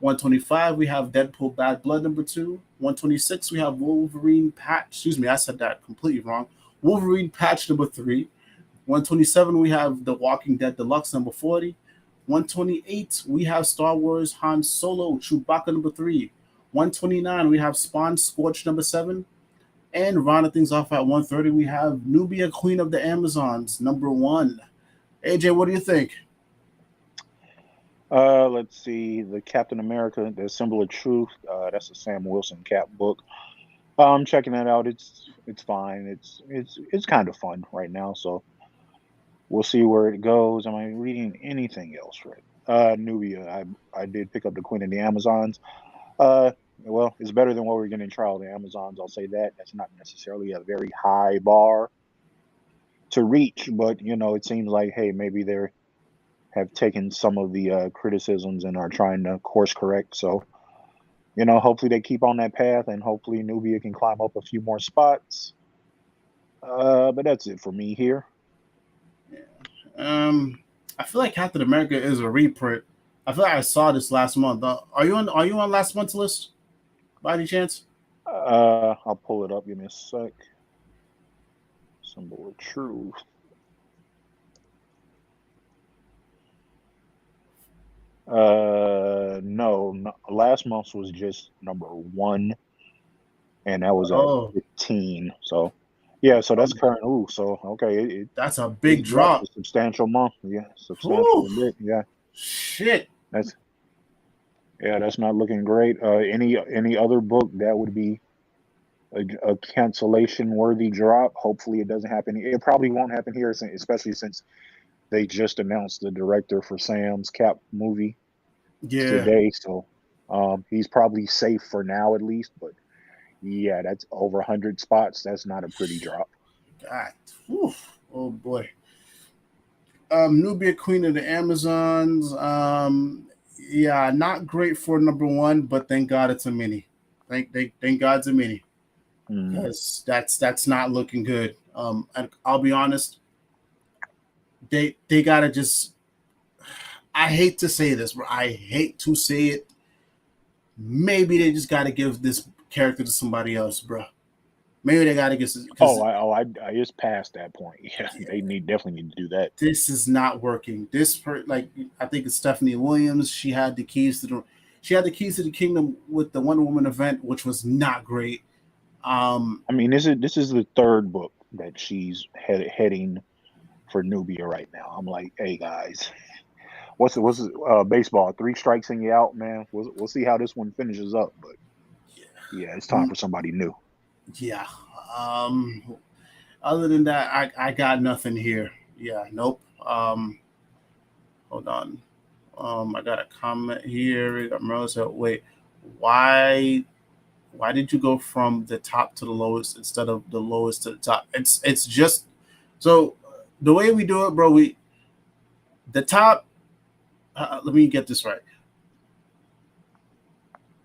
125, we have Deadpool Bad Blood number 2. 126, we have Wolverine Patch. Excuse me, I said that completely wrong. Wolverine Patch number 3. 127, we have The Walking Dead Deluxe number 40. 128, we have Star Wars Han Solo Chewbacca number 3. 129, we have Spawn Scorch number 7. And rounding things off at 130, we have Nubia Queen of the Amazons number 1. AJ, what do you think? Let's see, the Captain America, the Symbol of Truth. That's a Sam Wilson Cap book. I'm checking that out. It's fine. It's kind of fun right now. So we'll see where it goes. Am I reading anything else right? Nubia. I did pick up the Queen of the Amazons. Well, it's better than what we're getting in Trial of the Amazons. I'll say that. That's not necessarily a very high bar to reach, but it seems like, hey, maybe they're have taken some of the criticisms and are trying to course correct. So, hopefully they keep on that path, and hopefully Nubia can climb up a few more spots. But that's it for me here. Yeah. I feel like Captain America is a reprint. I feel like I saw this last month. Are you on last month's list by any chance? I'll pull it up. Give me a sec. Symbol of Truth. No. Last month's was just number 1, and that was at 15. So, yeah. So that's current. Ooh. So okay. That's a big drop. A substantial month. Yeah. Substantial bit. Yeah. Shit. That's not looking great. Any other book that would be a cancellation worthy drop? Hopefully it doesn't happen. It probably won't happen here, especially since they just announced the director for Sam's Cap movie today. So he's probably safe for now at least. But yeah, that's over 100 spots. That's not a pretty drop. God. Whew. Oh boy. Nubia Queen of the Amazons. Yeah, not great for number 1, but thank God it's a mini. Thank God it's a mini. Because that's not looking good. And I'll be honest, they gotta just. I hate to say this, but I hate to say it. Maybe they just gotta give this character to somebody else, bro. Maybe they gotta get. I just passed that point. Yeah, they definitely need to do that. This is not working. I think it's Stephanie Williams. She had the keys to the kingdom with the Wonder Woman event, which was not great. I mean, this is the 3rd book that she's heading for Nubia right now. I'm like, hey guys, what's baseball? 3 strikes and you out, man. We'll see how this one finishes up, but yeah, it's time for somebody new. Yeah. Other than that, I got nothing here. Yeah. Nope. Hold on. I got a comment here. Wait, why did you go from the top to the lowest instead of the lowest to the top? It's just so the way we do it, bro. The top. Let me get this right.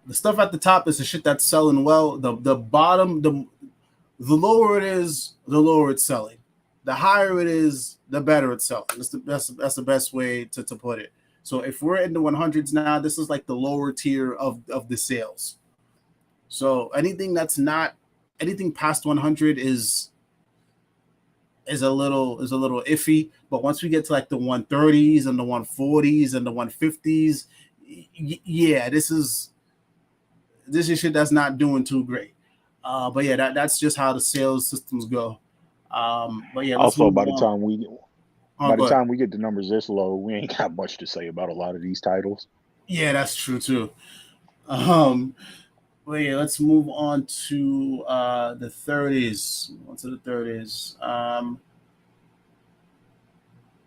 The stuff at the top is the shit that's selling well. The bottom, the lower it is, the lower it's selling. The higher it is, the better it's selling. That's the best way to put it. So if we're in the 100s now, this is like the lower tier of the sales. So anything past 100 is a little iffy. But once we get to like the 130s and the 140s and the 150s, yeah, this is shit that's not doing too great. But yeah, that's just how the sales systems go. But yeah, also by the time we get the numbers this low, we ain't got much to say about a lot of these titles. Yeah, that's true too. But yeah, let's move on to the 30s. On to the 30s.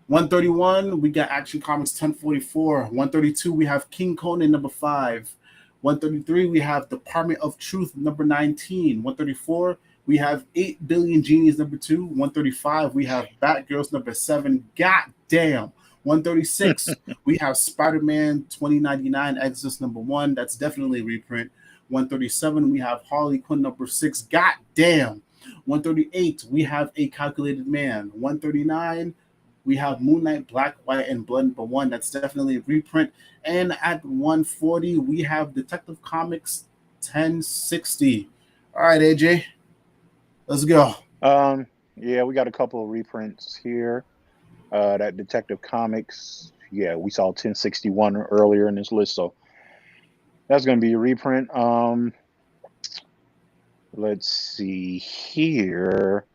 131, we got Action Comics 1044. 132, we have King Conan number 5. 133, we have Department of Truth number 19. 134, we have 8 Billion Genies number 2. 135, we have Batgirls number 7. God damn. 136, we have Spider-Man 2099 Exodus number 1. That's definitely a reprint. 137, we have Harley Quinn number 6. God damn. 138, we have A Calculated Man. 139, we have Moon Knight Black, White, and Blood number 1. That's definitely a reprint. And at 140, we have Detective Comics 1060. All right, AJ, let's go. Yeah, we got a couple of reprints here. That Detective Comics, yeah, we saw 1061 earlier in this list, so that's going to be a reprint. Let's see here.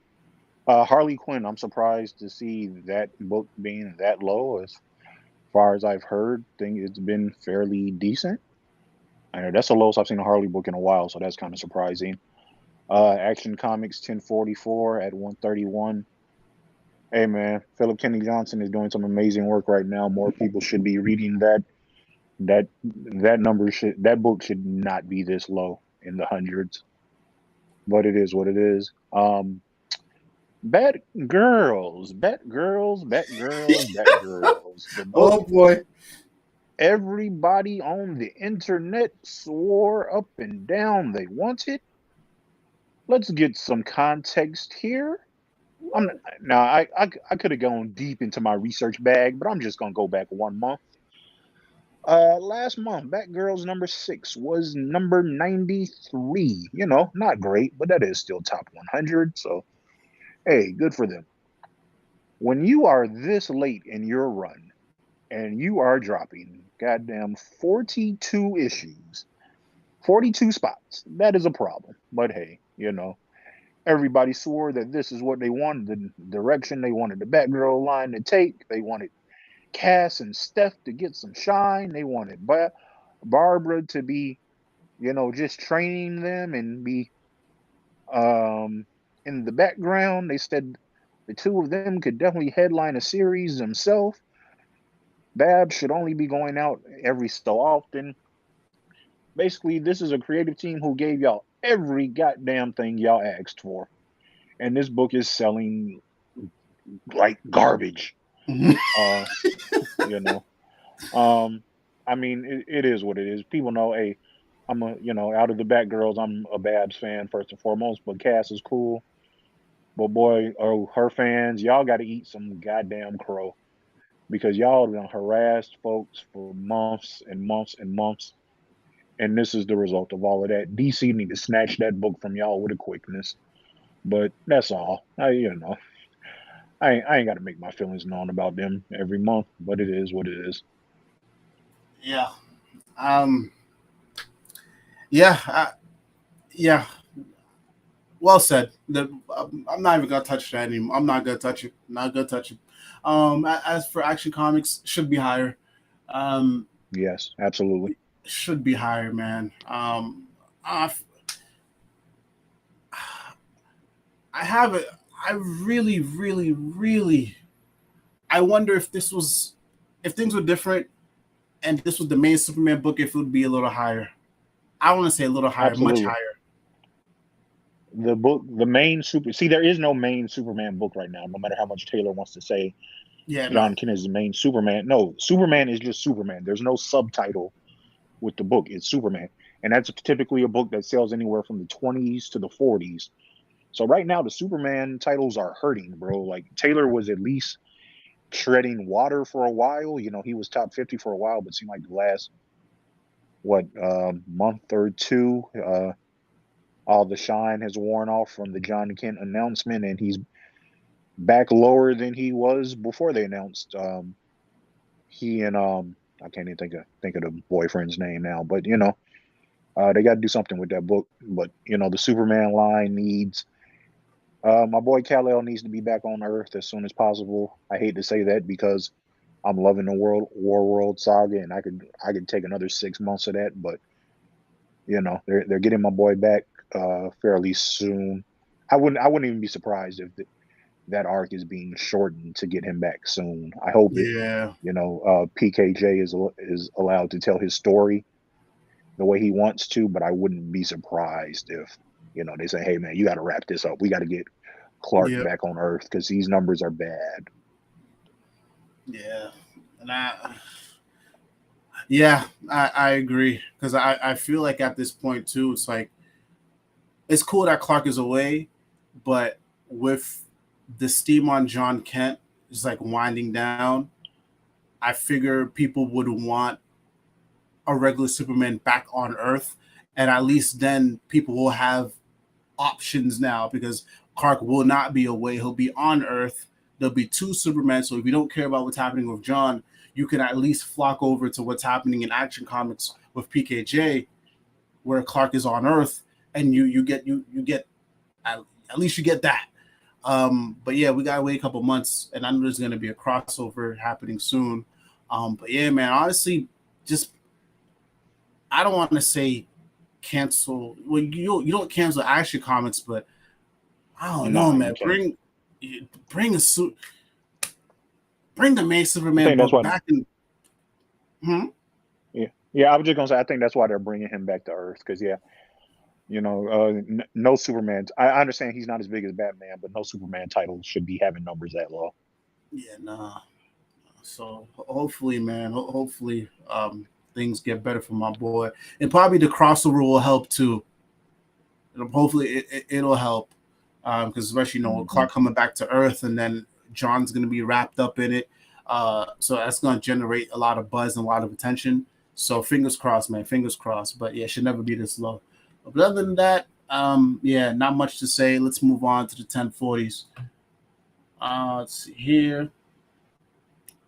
Harley Quinn, I'm surprised to see that book being that low. As far as I've heard, I think it's been fairly decent. I know that's the lowest I've seen a Harley book in a while, so that's kind of surprising. Action Comics 1044 at 131. Hey man, Philip Kennedy Johnson is doing some amazing work right now. More people should be reading that. That book should not be this low in the hundreds, but it is what it is. Batgirls. The book Oh boy. everybody on the internet swore up and down they wanted. Let's get some context here. I could have gone deep into my research bag, but I'm just gonna go back 1 month. Last month, Batgirl's number 6 was number 93. You know, not great, but that is still top 100. So, hey, good for them. When you are this late in your run and you are dropping goddamn 42 issues, 42 spots, that is a problem. But hey, you know, everybody swore that this is what they wanted, the direction they wanted the Batgirl line to take. They wanted Cass and Steph to get some shine. They wanted Barbara to be, you know, just training them and be in the background. They said the two of them could definitely headline a series themselves. Babs should only be going out every so often. Basically, this is a creative team who gave y'all every goddamn thing y'all asked for. And this book is selling like garbage. You know. I mean, it is what it is. People know, hey, out of the Batgirls, I'm a Babs fan first and foremost, but Cass is cool. But boy, her fans, y'all got to eat some goddamn crow because y'all have been harassed folks for months and months and months. And this is the result of all of that. DC need to snatch that book from y'all with a quickness. But that's all. I ain't got to make my feelings known about them every month, but it is what it is. Yeah. Yeah. Well said. I'm not even gonna touch that anymore. I'm not gonna touch it. Not gonna touch it. As for Action Comics, should be higher. Yes, absolutely. Should be higher, man. I have it. I really, really, really. I wonder if things were different, and this was the main Superman book, if it would be a little higher. I want to say a little higher, Absolutely. much higher. The main there is no main Superman book right now, no matter how much Taylor wants to say. Yeah, John Kent is the main Superman. No, Superman is just Superman. There's no subtitle with the book. It's Superman. And that's typically a book that sells anywhere from the 20s to the 40s. So right now, the Superman titles are hurting, bro. Like, Taylor was at least treading water for a while. You know, he was top 50 for a while, but it seemed like the last, month or two, all the shine has worn off from the John Kent announcement, and he's back lower than he was before they announced he and I can't even think of the boyfriend's name now, but you know, they got to do something with that book. But you know, the Superman line needs my boy Kal-El needs to be back on Earth as soon as possible. I hate to say that because I'm loving the World saga, and I could take another 6 months of that, but you know, they're getting my boy back fairly soon. I wouldn't even be surprised that arc is being shortened to get him back soon. I hope it. Yeah. PKJ is allowed to tell his story the way he wants to, but I wouldn't be surprised if they say, "Hey, man, you got to wrap this up. We got to get Clark Yeah. back on Earth because these numbers are bad." Yeah. And I agree, because I feel like at this point too, it's like it's cool that Clark is away, but with the steam on John Kent is like winding down, I figure people would want a regular Superman back on Earth, and at least then people will have options now, because Clark will not be away; he'll be on Earth. There'll be two Supermen, so if you don't care about what's happening with John, you can at least flock over to what's happening in Action Comics with PKJ, where Clark is on Earth, and you get at least you get that. But yeah, we gotta wait a couple months, and I know there's gonna be a crossover happening soon. But yeah, man, honestly, just I don't want to say cancel. Well, you don't cancel Action Comics, but I don't know, man. Bring a suit. Bring the main I Superman think that's book why. back in. Yeah. I was just gonna say, I think that's why they're bringing him back to Earth because no Superman. I understand he's not as big as Batman, but no Superman title should be having numbers that low. Yeah, nah. So hopefully, man. Hopefully, things get better for my boy, and probably the crossover will help too. Hopefully, it'll help, because especially Clark coming back to Earth, and then John's gonna be wrapped up in it. So that's gonna generate a lot of buzz and a lot of attention. So fingers crossed, man. Fingers crossed. But yeah, it should never be this low. But other than that, yeah, not much to say. Let's move on to the 1040s. Let's see here.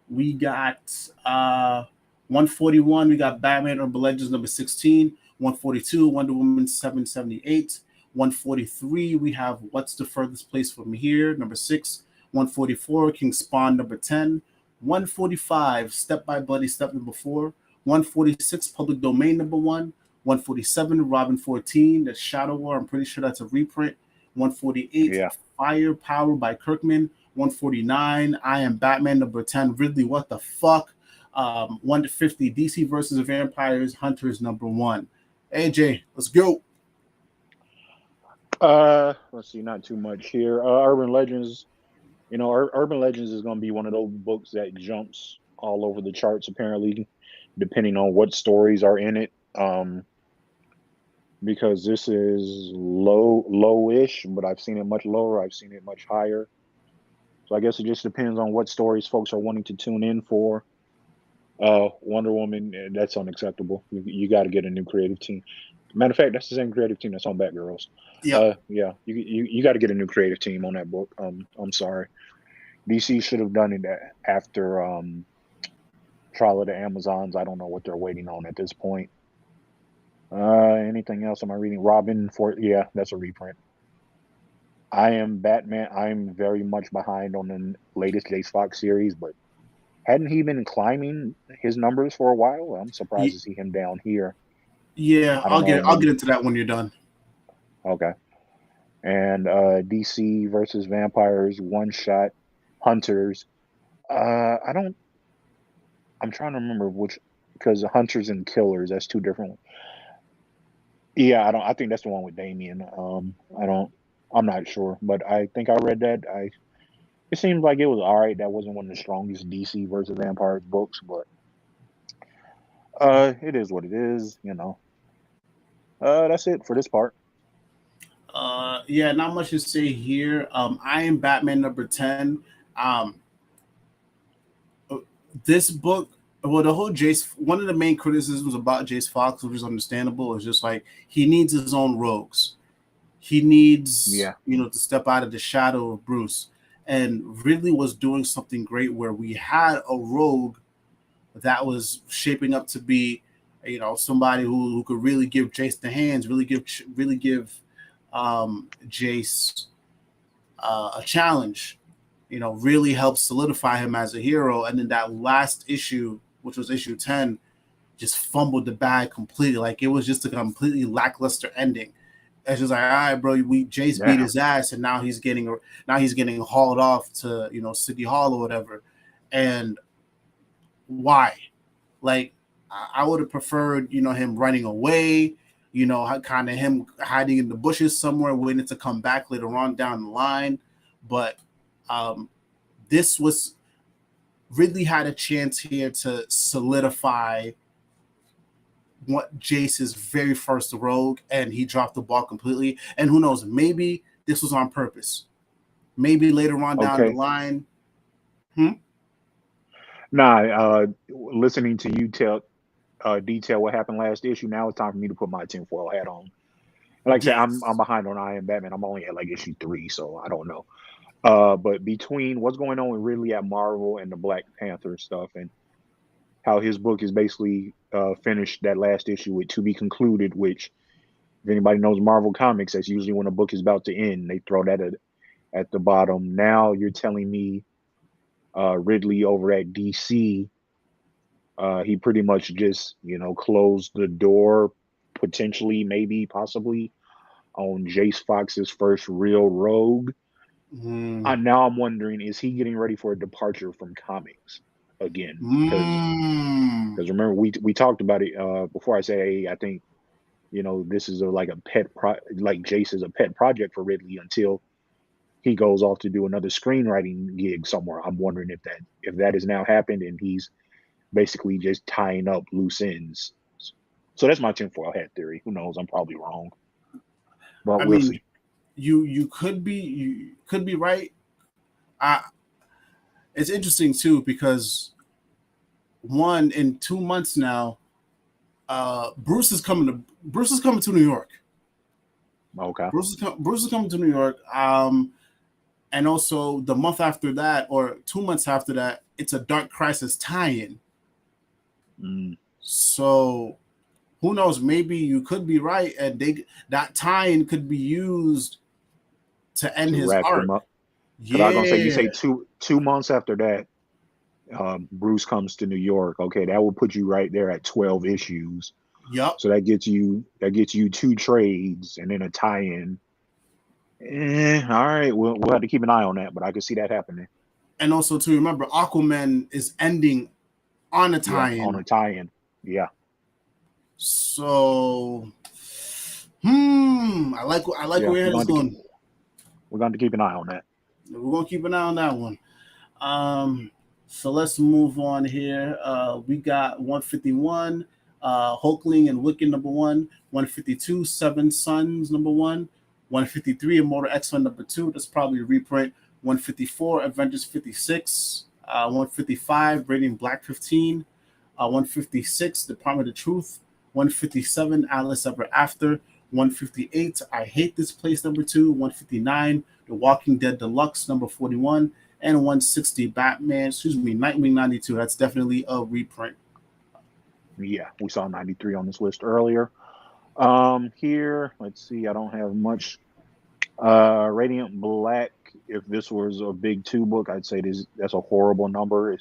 We got 141. We got Batman Urban Legends number 16. 142, Wonder Woman 778. 143, we have What's the Furthest Place from Here, number 6. 144, King Spawn, number 10. 145, Step by Bloody Step, number 4. 146, Public Domain, number 1. 147, Robin 14, that's Shadow War. I'm pretty sure that's a reprint. 148, Firepower by Kirkman. 149, I Am Batman, number 10. Ridley, what the fuck? 150, DC versus Vampires Hunters, number 1. AJ, let's go. Let's see, not too much here. Urban Legends, Urban Legends is going to be one of those books that jumps all over the charts, apparently, depending on what stories are in it. Because this is low-ish, but I've seen it much lower. I've seen it much higher. So I guess it just depends on what stories folks are wanting to tune in for. Wonder Woman, that's unacceptable. You got to get a new creative team. Matter of fact, that's the same creative team that's on Batgirls. Yep. Yeah, you got to get a new creative team on that book. I'm sorry. DC should have done it after Trial of the Amazons. I don't know what they're waiting on at this point. Anything else? Am I reading Robin for? Yeah, that's a reprint. I Am Batman. I'm very much behind on the latest Jace Fox series, but hadn't he been climbing his numbers for a while? I'm surprised to see him down here. Yeah, I'll get into that when you're done. Okay. And DC versus Vampires, one shot, Hunters. I'm trying to remember which, because Hunters and Killers, that's two different ones. Yeah, I think that's the one with Damien. I'm not sure, but I think I read that. It seemed like it was all right. That wasn't one of the strongest DC versus Vampires books, but it is what it is, That's it for this part. Yeah, not much to say here. I Am Batman number 10. This book, well, the whole one of the main criticisms about Jace Fox, which is understandable, is just like he needs his own rogues. He needs, to step out of the shadow of Bruce. And Ridley was doing something great where we had a rogue that was shaping up to be, somebody who could really give Jace the hands, really give Jace a challenge, really help solidify him as a hero. And then that last issue, which was issue 10, just fumbled the bag completely. Like it was just a completely lackluster ending. It's just like, all right, bro, Jace beat his ass, and now he's getting hauled off to City Hall or whatever. And why? Like, I would have preferred him running away, kind of him hiding in the bushes somewhere, waiting to come back later on down the line. But this was Ridley had a chance here to solidify what Jace's very first rogue, and he dropped the ball completely. And who knows, maybe this was on purpose. Maybe later on down the line. Listening to you detail what happened last issue, now it's time for me to put my tinfoil hat on. Like I said, I'm behind on I Am Batman. I'm only at like issue 3, so I don't know. But between what's going on with Ridley at Marvel and the Black Panther stuff, and how his book is basically finished that last issue with to be concluded, which if anybody knows Marvel Comics, that's usually when a book is about to end. They throw that at the bottom. Now you're telling me Ridley over at DC, he pretty much just, closed the door, potentially, maybe, possibly, on Jace Fox's first real rogue. Now I'm wondering, is he getting ready for a departure from comics again? Because remember, we talked about it before. I say, hey, I think this is like a pet like Jace is a pet project for Ridley until he goes off to do another screenwriting gig somewhere. I'm wondering if that has now happened and he's basically just tying up loose ends. So that's my tinfoil hat theory. Who knows? I'm probably wrong, but we'll see. You could be right. It's interesting too because in 2 months now, Bruce is coming to New York. Okay. Bruce is coming to New York. And also the month after that, or 2 months after that, it's a Dark Crisis tie-in. So who knows? Maybe you could be right, and that tie-in could be used to end his arc. Yeah, I was gonna say, you say 2 months after that, Bruce comes to New York. Okay, that would put you right there at 12 issues. Yep. So that gets you 2 trades and then a tie-in. All right, we'll have to keep an eye on that, but I can see that happening. And also to remember, Aquaman is ending on a tie-in. Yeah, on a tie-in. Yeah. So, I like where your head is going. We're going to keep an eye on that. We're going to keep an eye on that one. So let's move on here. We got 151, Hulkling and Wiccan number 1, 152, Seven Sons number 1, 153, Immortal X-Men number 2. That's probably a reprint. 154, Avengers 56, 155, Radiant Black 15, 156, Department of Truth, 157, Alice Ever After, 158, I Hate This Place number 2, 159, The Walking Dead Deluxe number 41, and 160, Nightwing 92. That's definitely a reprint. Yeah, we saw 93 on this list earlier. Here, let's see, I don't have much. Radiant Black, if this was a big 2 book, I'd say that's a horrible number.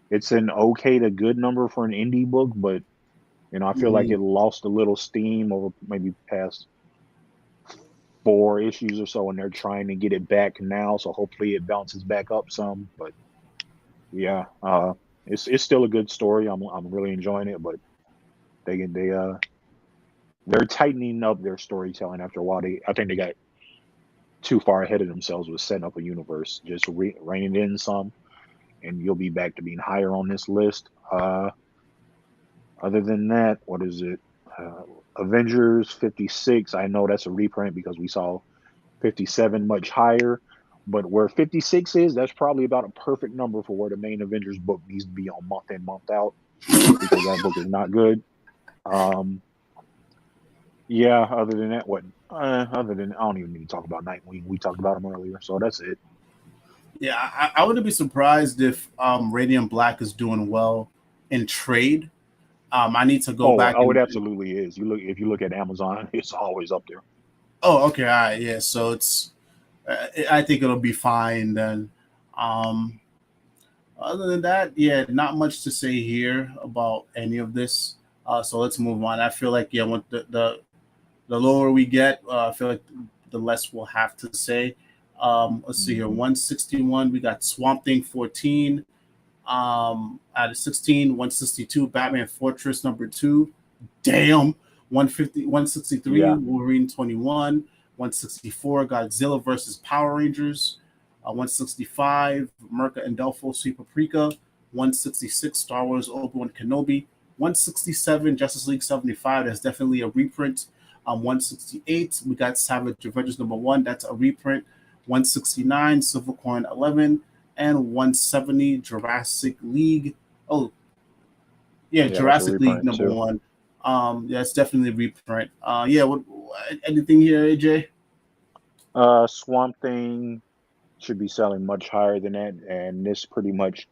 It's an okay to good number for an indie book, but I feel like it lost a little steam over maybe past 4 issues or so, and they're trying to get it back now, so hopefully it bounces back up some. But yeah, it's still a good story. I'm really enjoying it, but they're tightening up their storytelling after a while. I think they got too far ahead of themselves with setting up a universe. Just reining in some, and you'll be back to being higher on this list. Other than that, what is it? Avengers 56. I know that's a reprint because we saw 57 much higher. But where 56 is, that's probably about a perfect number for where the main Avengers book needs to be on month in, month out, because that book is not good. Yeah, other than that, I don't even need to talk about Nightwing. We talked about him earlier, so that's it. Yeah, I wouldn't be surprised if Radiant Black is doing well in trade. I need to go back. It absolutely is. If you look at Amazon, it's always up there. Oh, okay, all right, yeah. So it's, I think it'll be fine then. Other than that, yeah, not much to say here about any of this. So let's move on. I feel like when The lower we get, I feel like the less we'll have to say. Let's see here. Hmm. 161, we got Swamp Thing 14. Out of 16, 162, Batman Fortress number 2. Damn. 150, 163, Yeah, Wolverine 21. 164, Godzilla versus Power Rangers. 165, Merca and Delpho, Sweet Paprika. 166, Star Wars Obi-Wan Kenobi. 167, Justice League 75. That's definitely a reprint. 168, we got Savage Avengers number 1. That's a reprint. 169, Silver Coin 11. And 170, Jurassic League. Oh, yeah, yeah, that's a Jurassic League reprint number too. 1. Yeah, it's definitely a reprint. Yeah, anything here, AJ? Swamp Thing should be selling much higher than that, and this pretty much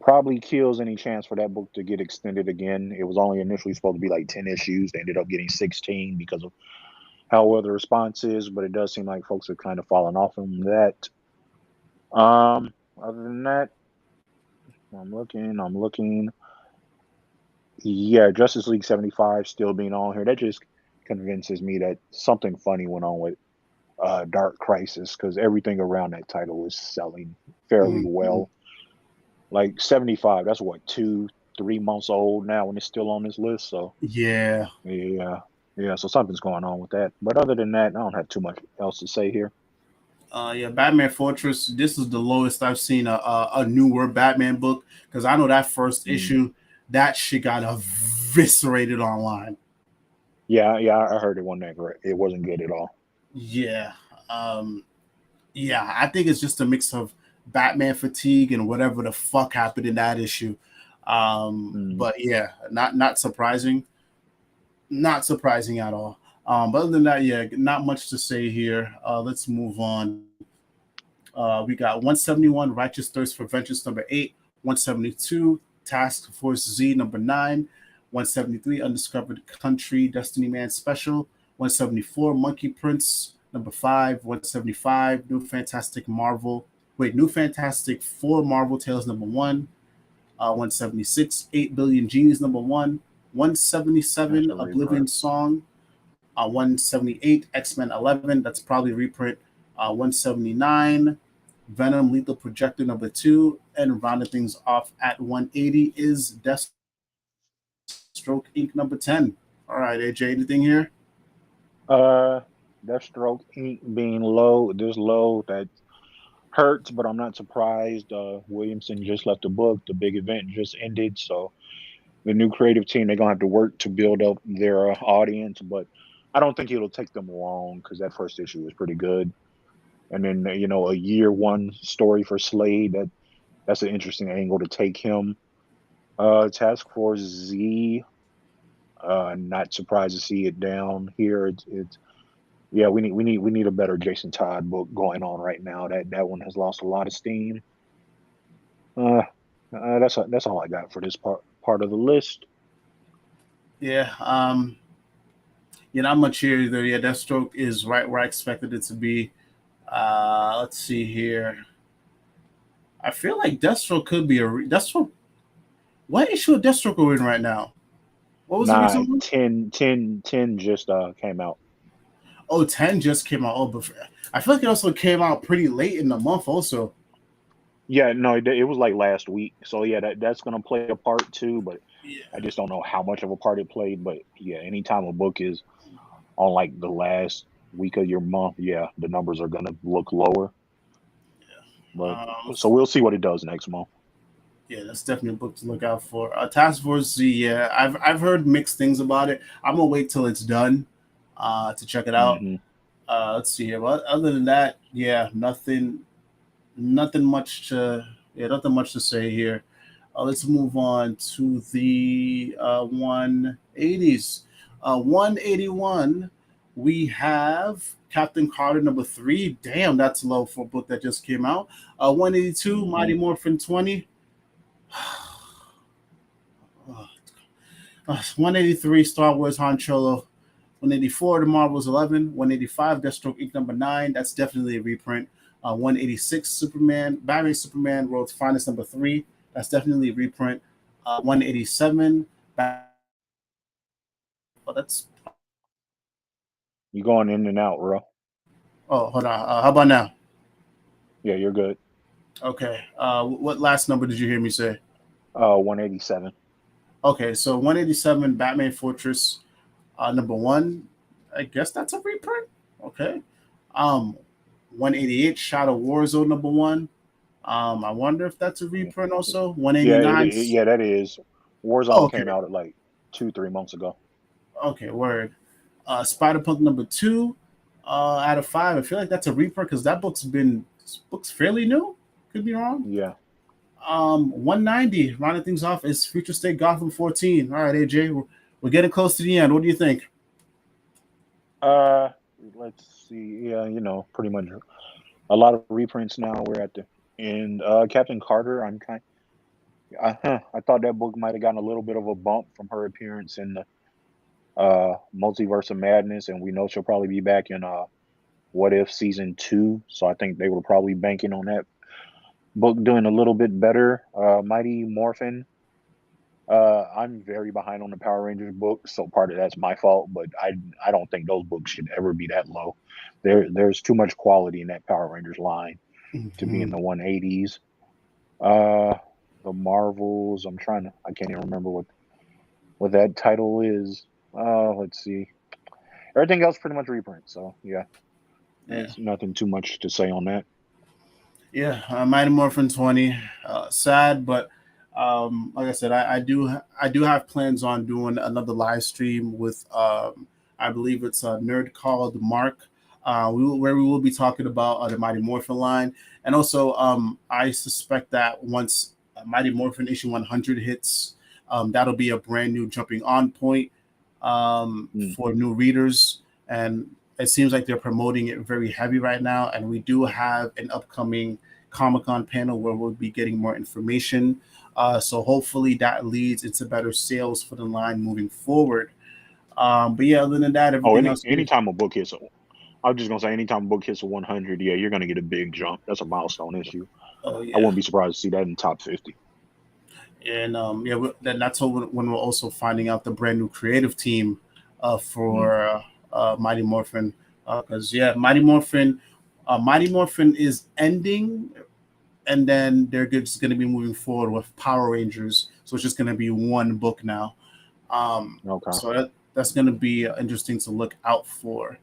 probably kills any chance for that book to get extended again. It was only initially supposed to be like 10 issues. They ended up getting 16 because of how well the response is, but it does seem like folks are kind of falling off from that. Other than that, I'm looking. Yeah, Justice League 75 still being on here. That just convinces me that something funny went on with Dark Crisis because everything around that title is selling fairly Mm-hmm. well. Like 75, that's what, 3 months old now when it's still on this list. So Yeah. yeah, yeah. So something's going on with that. But other than that, I don't have too much else to say here. Yeah, Batman Fortress. This is the lowest I've seen a newer Batman book because I know that first Mm. issue, that shit got eviscerated online. Yeah, yeah. I heard it wasn't that great. It wasn't good at all. Yeah, um, yeah. I think it's just a mix of Batman fatigue and whatever the fuck happened in that issue. Mm. But yeah, not surprising, not surprising at all. But other than that, yeah, not much to say here. Let's move on. We got 171 Righteous Thirst for Vengeance number 8, 172 Task Force Z number 9, 173 Undiscovered Country Destiny Man Special, 174 Monkey Prince number 5, 175 New Fantastic Four Marvel Tales number 1, 176 8 Billion Genies number 1, That's 177 a Oblivion reprint. Song, 178 X-Men 11, that's probably reprint, 179 Venom Lethal Projector number 2, and rounding things off at 180 is Deathstroke Inc. number 10. All right, AJ, anything here? Uh, Deathstroke Inc. being low, this low that hurts, but I'm not surprised. Williamson just left the book. The big event just ended, so the new creative team they're gonna have to work to build up their audience. But I don't think it'll take them long because that first issue was pretty good. And then a year one story for Slade that's an interesting angle to take him. Task Force Z. Not surprised to see it down here. It's yeah, we need a better Jason Todd book going on right now. That one has lost a lot of steam. Uh, that's all I got for this part of the list. Yeah, not much here either. Yeah, Deathstroke is right where I expected it to be. Let's see here. I feel like Deathstroke could be Deathstroke. What issue of Deathstroke are we in right now? What was the Nah, recent one? 10 just came out. Oh, 10 just came out. Oh, but I feel like it also came out pretty late in the month, also. Yeah, no, it was like last week. So yeah, that's gonna play a part too, but Yeah. I just don't know how much of a part it played. But yeah, anytime a book is on like the last week of your month, yeah, the numbers are gonna look lower. But Um, so we'll see what it does next month. yeah, that's definitely a book to look out for. Task Force Z, yeah, I've heard mixed things about it. I'm gonna wait till it's done to check it out. Hmm. Let's see here. But other than that, yeah, nothing much to nothing much to say here. Let's move on to the 180s. 181, we have Captain Carter number 3. Damn, that's low for a book that just came out. 182, Hmm. Mighty Morphin 20. 183, Star Wars Han Solo. 184, The Marvels 11. 185, Deathstroke Inc. number 9. That's definitely a reprint. 186, Batman Superman World's Finest number 3. That's definitely a reprint. 187, oh, that's You going in and out, bro? Oh, hold on. How about now? Yeah, you're good. Okay. What last number did you hear me say? 187. Okay, so 187 Batman Fortress number one. I guess that's a reprint. Okay. Um, 188 Shadow Warzone number one. I wonder if that's a reprint also. Yeah, 189. yeah, that is. Oh, Warzone okay. came out at like 2-3 months ago. Okay, word. Spider Punk number two out of five. I feel like that's a reprint because that book's fairly new. Could be wrong. Yeah. 190. Rounding things off is Future State Gotham 14. All right, AJ, we're getting close to the end. What do you think? Uh, let's see. Yeah, pretty much a lot of reprints now. We're at the end. Captain Carter. I thought that book might have gotten a little bit of a bump from her appearance in the Multiverse of Madness, and we know she'll probably be back in What If season 2. So I think they were probably banking on that book doing a little bit better. Mighty Morphin. I'm very behind on the Power Rangers books, so part of that's my fault. But I don't think those books should ever be that low. There's too much quality in that Power Rangers line to be in Mhm. the 180s. Uh, the Marvels. I can't even remember what that title is. Let's see. Everything else pretty much reprint. So yeah, Yeah, there's nothing too much to say on that. yeah. Mighty Morphin 20. Sad, but like I said, I do have plans on doing another live stream with I believe it's a nerd called Mark. Where we will be talking about the Mighty Morphin line, and also I suspect that once Mighty Morphin issue 100 hits, that'll be a brand new jumping on point Mm. for new readers, and it seems like they're promoting it very heavy right now. And we do have an upcoming Comic-Con panel where we'll be getting more information. So hopefully that leads into better sales for the line moving forward. But yeah, other than that, Oh, everything else is. anytime a book hits, I was just gonna say anytime a book hits a 100, yeah, you're gonna get a big jump. That's a milestone issue. Oh I yeah, wouldn't be surprised to see that in top 50. and yeah, then that's when we're also finding out the brand new creative team Mm. for Mighty Morphin. Because yeah, Mighty Morphin is ending, and then they're just going to be moving forward with Power Rangers. So it's just going to be one book now. Okay. So that's going to be interesting to look out for.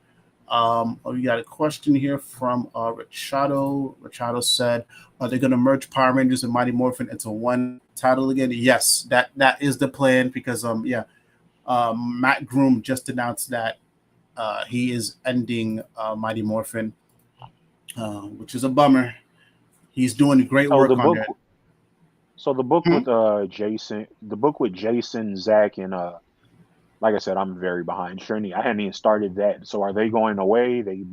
We got a question here from Richado. Richado said, "Are they going to merge Power Rangers and Mighty Morphin into one title again?" Yes, that is the plan because yeah, Matt Groom just announced that he is ending Mighty Morphin, which is a bummer. He's doing great So the work on book, it. so the book Hmm? with Jason, Zach, and like I said, I'm very behind. Trini, I hadn't even started that. So are they going away? They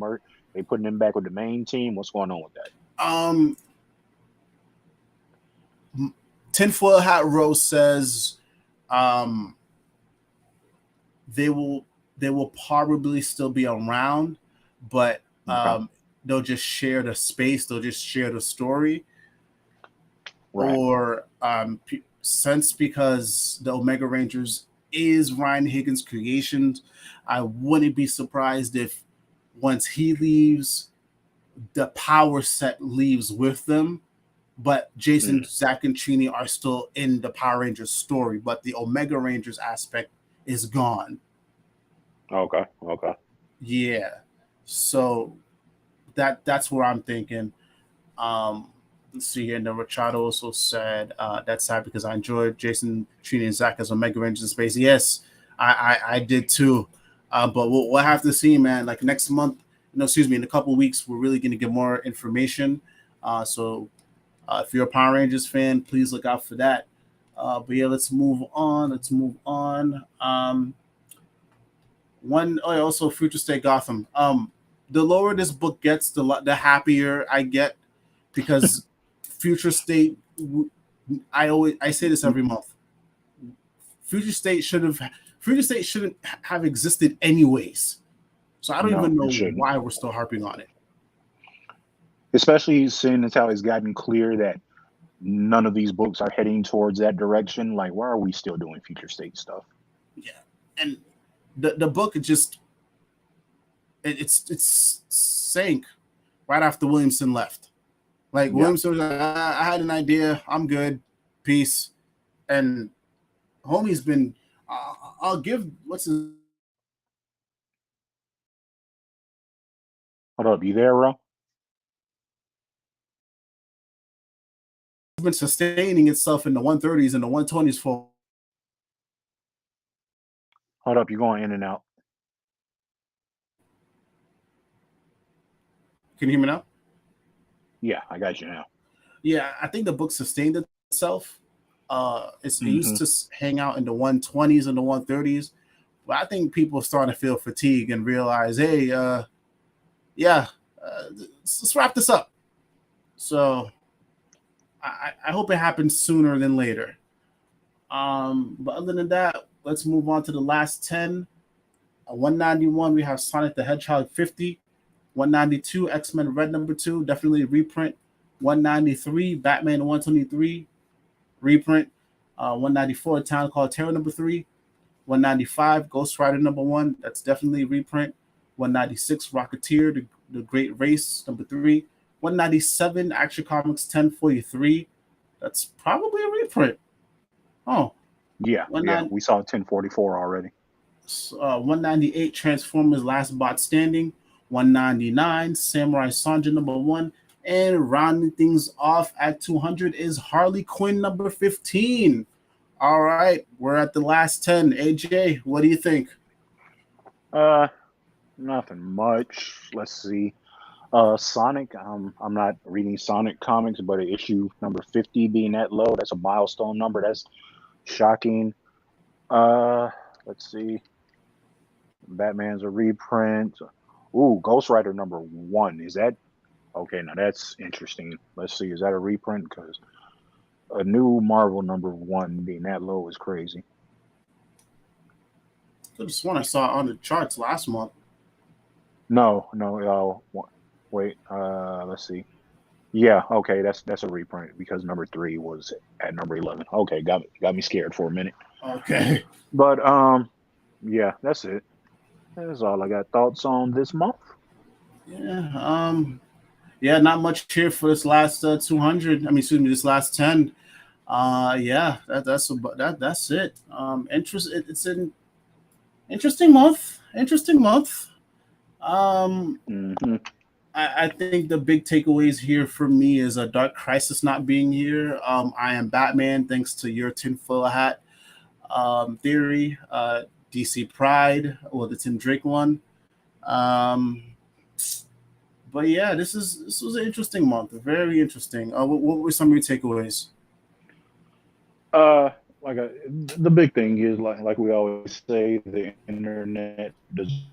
putting them back with the main team? What's going on with that? Um, Tinfoil Hat Rose says um, they will they will probably still be around, but Okay. they'll just share the space. They'll just share the story, Right. or since because the Omega Rangers is Ryan Higgins' creations, I wouldn't be surprised if once he leaves, the power set leaves with them. But Jason, Mm. Zach, and Trini are still in the Power Rangers story, but the Omega Rangers aspect is gone. Okay. Okay. Yeah. So that's where I'm thinking. Let's see here. And then Richard also said that's sad because I enjoyed Jason, Trini, and Zach as Omega Rangers in space. Yes, I did too. But we'll have to see, man. Like next month, excuse me, in a couple of weeks, we're really going to get more information. So if you're a Power Rangers fan, please look out for that. But yeah, let's move on. Let's move on. Also Future State Gotham. The lower this book gets, the happier I get because Future State. I say this every month. Future State should have Future State shouldn't have existed anyways. So I don't No, even know it shouldn't. why we're still harping on it. Especially seeing as how it's gotten clear that none of these books are heading towards that direction. Like, why are we still doing future state stuff? Yeah, and the book just it's sank right after Williamson left. Like Williamson was like, I had an idea, I'm good, peace, and homie's been. I'll give what's his. Hold up, you there, bro? Been sustaining itself in the 130s and the 120s for. Hold up, you're going in and out. Can you hear me now? Yeah, I got you now. Yeah, I think the book sustained itself. It used to hang out in the 120s and the 130s, but I think people are starting to feel fatigue and realize, hey, let's wrap this up. So I hope it happens sooner than later. But other than that, let's move on to the last 10. 191, we have Sonic the Hedgehog 50. 192, X-Men Red #2, definitely a reprint. 193, Batman 123, reprint. 194, Town Called Terror #3. 195, Ghost Rider #1, that's definitely a reprint. 196, Rocketeer, the Great Race #3. 197, Action Comics 1043, that's probably a reprint. Oh. Yeah, we saw 1044 already. 198, Transformers Last Bot Standing. 199, Samurai Sanja #1. And rounding things off at 200 is Harley Quinn #15. All right, we're at the last 10. AJ, what do you think? Nothing much. Let's see. Sonic, I'm not reading Sonic comics, but issue number 50 being that low, that's a milestone number. That's shocking. Let's see. Batman's a reprint. Ooh, Ghost Rider #1. Is that okay? Now that's interesting. Let's see. Is that a reprint? Because a new Marvel #1 being that low is crazy. This one I saw on the charts last month. No. Wait. Let's see. Yeah. Okay. That's a reprint because #3 was at #11. Okay. Got me scared for a minute. Okay. But yeah, that's it. That's all I got thoughts on this month. Yeah, not much here for this last 200. This last 10. That's it. It's an interesting month. I think the big takeaways here for me is a Dark Crisis not being here. I Am Batman, thanks to your tinfoil hat theory. DC Pride, or the Tim Drake one. But yeah, this was an interesting month, very interesting. What were some of your takeaways? The big thing is like we always say, the internet does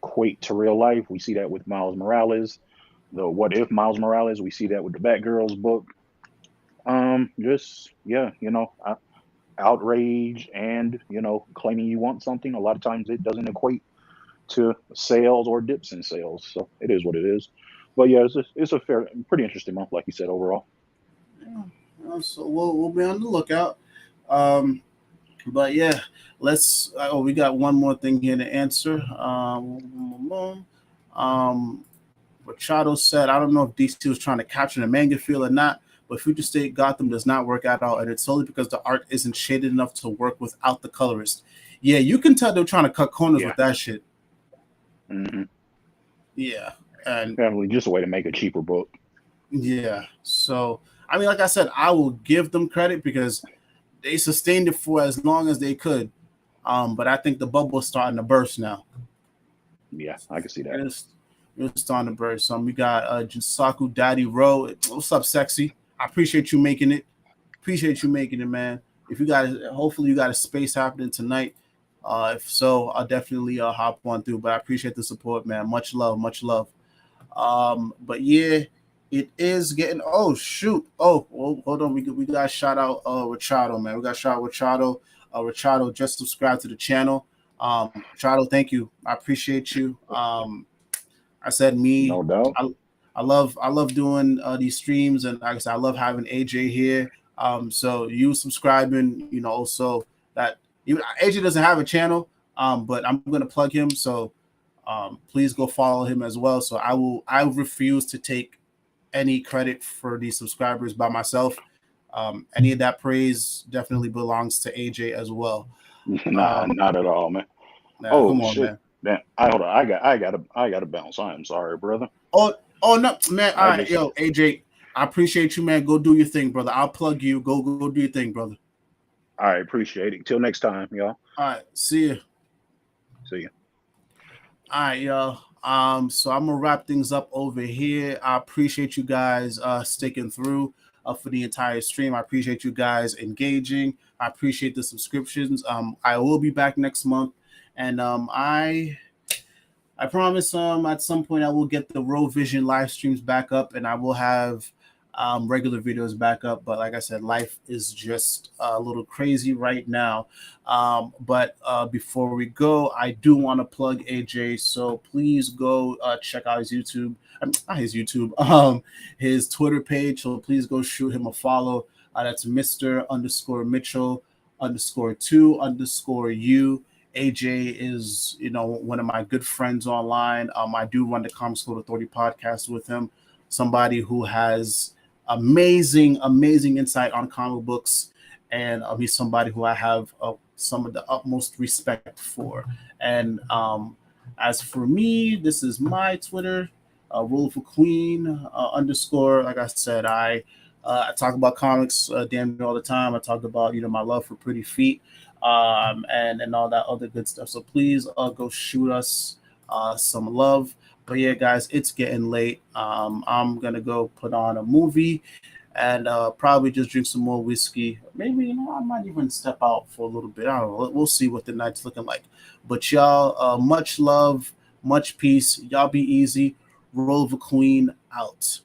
equate to real life. We see that with Miles Morales, the What If Miles Morales. We see that with the Batgirl's book. Outrage and claiming you want something. A lot of times it doesn't equate to sales or dips in sales, so it is what it is. But yeah, it's a pretty interesting month, like you said, overall. Yeah, so we'll be on the lookout. But yeah, we got one more thing here to answer. Machado said, I don't know if DC was trying to capture the manga feel or not, but Future State Gotham does not work at all, and it's solely because the art isn't shaded enough to work without the colorist. Yeah, you can tell they're trying to cut corners with that shit. Mm-hmm. Yeah, and definitely just a way to make a cheaper book. Yeah, so like I said, I will give them credit because they sustained it for as long as they could. But I think the bubble is starting to burst now. Yeah, I can see that. It's starting to burst. We got Jisaku Daddy Row. What's up, sexy? I appreciate you making it. Man. If you got, hopefully you got a space happening tonight. If so, I'll definitely hop on through. But I appreciate the support, man. Much love. But yeah, it is getting. Oh shoot! Oh, well, hold on. We got to shout out Richardo, man. We got to shout out Richardo. Richardo just subscribed to the channel. Richardo, thank you. I appreciate you. I said me. No doubt. I love doing these streams, and like I said, I love having AJ here. So you subscribing, also that AJ doesn't have a channel, but I'm gonna plug him. So Please go follow him as well. So I refuse to take any credit for these subscribers by myself. Any of that praise definitely belongs to AJ as well. Nah, not at all, man. Oh, come on, shit. man. Man, hold on. I gotta bounce. I am sorry, brother. Oh no, man. All right, yo, AJ, I appreciate you, man. Go do your thing, brother. I'll plug you. Go do your thing, brother. All right, appreciate it. Till next time, y'all. All right, see you. See you. All right, y'all. So I'm gonna wrap things up over here. I appreciate you guys sticking through for the entire stream. I appreciate you guys engaging. I appreciate the subscriptions. I will be back next month, and I promise at some point I will get the Row Vision live streams back up, and I will have regular videos back up. But like I said, life is just a little crazy right now. But before we go, I do want to plug AJ, so please go check out his YouTube. Not his YouTube, his Twitter page. So please go shoot him a follow. That's Mr_Mitchell_2_U. AJ is, one of my good friends online. I do run the Comics Code Authority podcast with him. Somebody who has amazing insight on comic books, and he's somebody who I have some of the utmost respect for. And as for me, this is my Twitter, Roliver Queen _. Like I said, I talk about comics damn near all the time. I talk about my love for pretty feet. And all that other good stuff. So please go shoot us some love. But yeah, guys, it's getting late. I'm gonna go put on a movie and probably just drink some more whiskey. Maybe I might even step out for a little bit. I don't know. We'll see what the night's looking like. But y'all, much love, much peace. Y'all be easy. Roliver Queen out.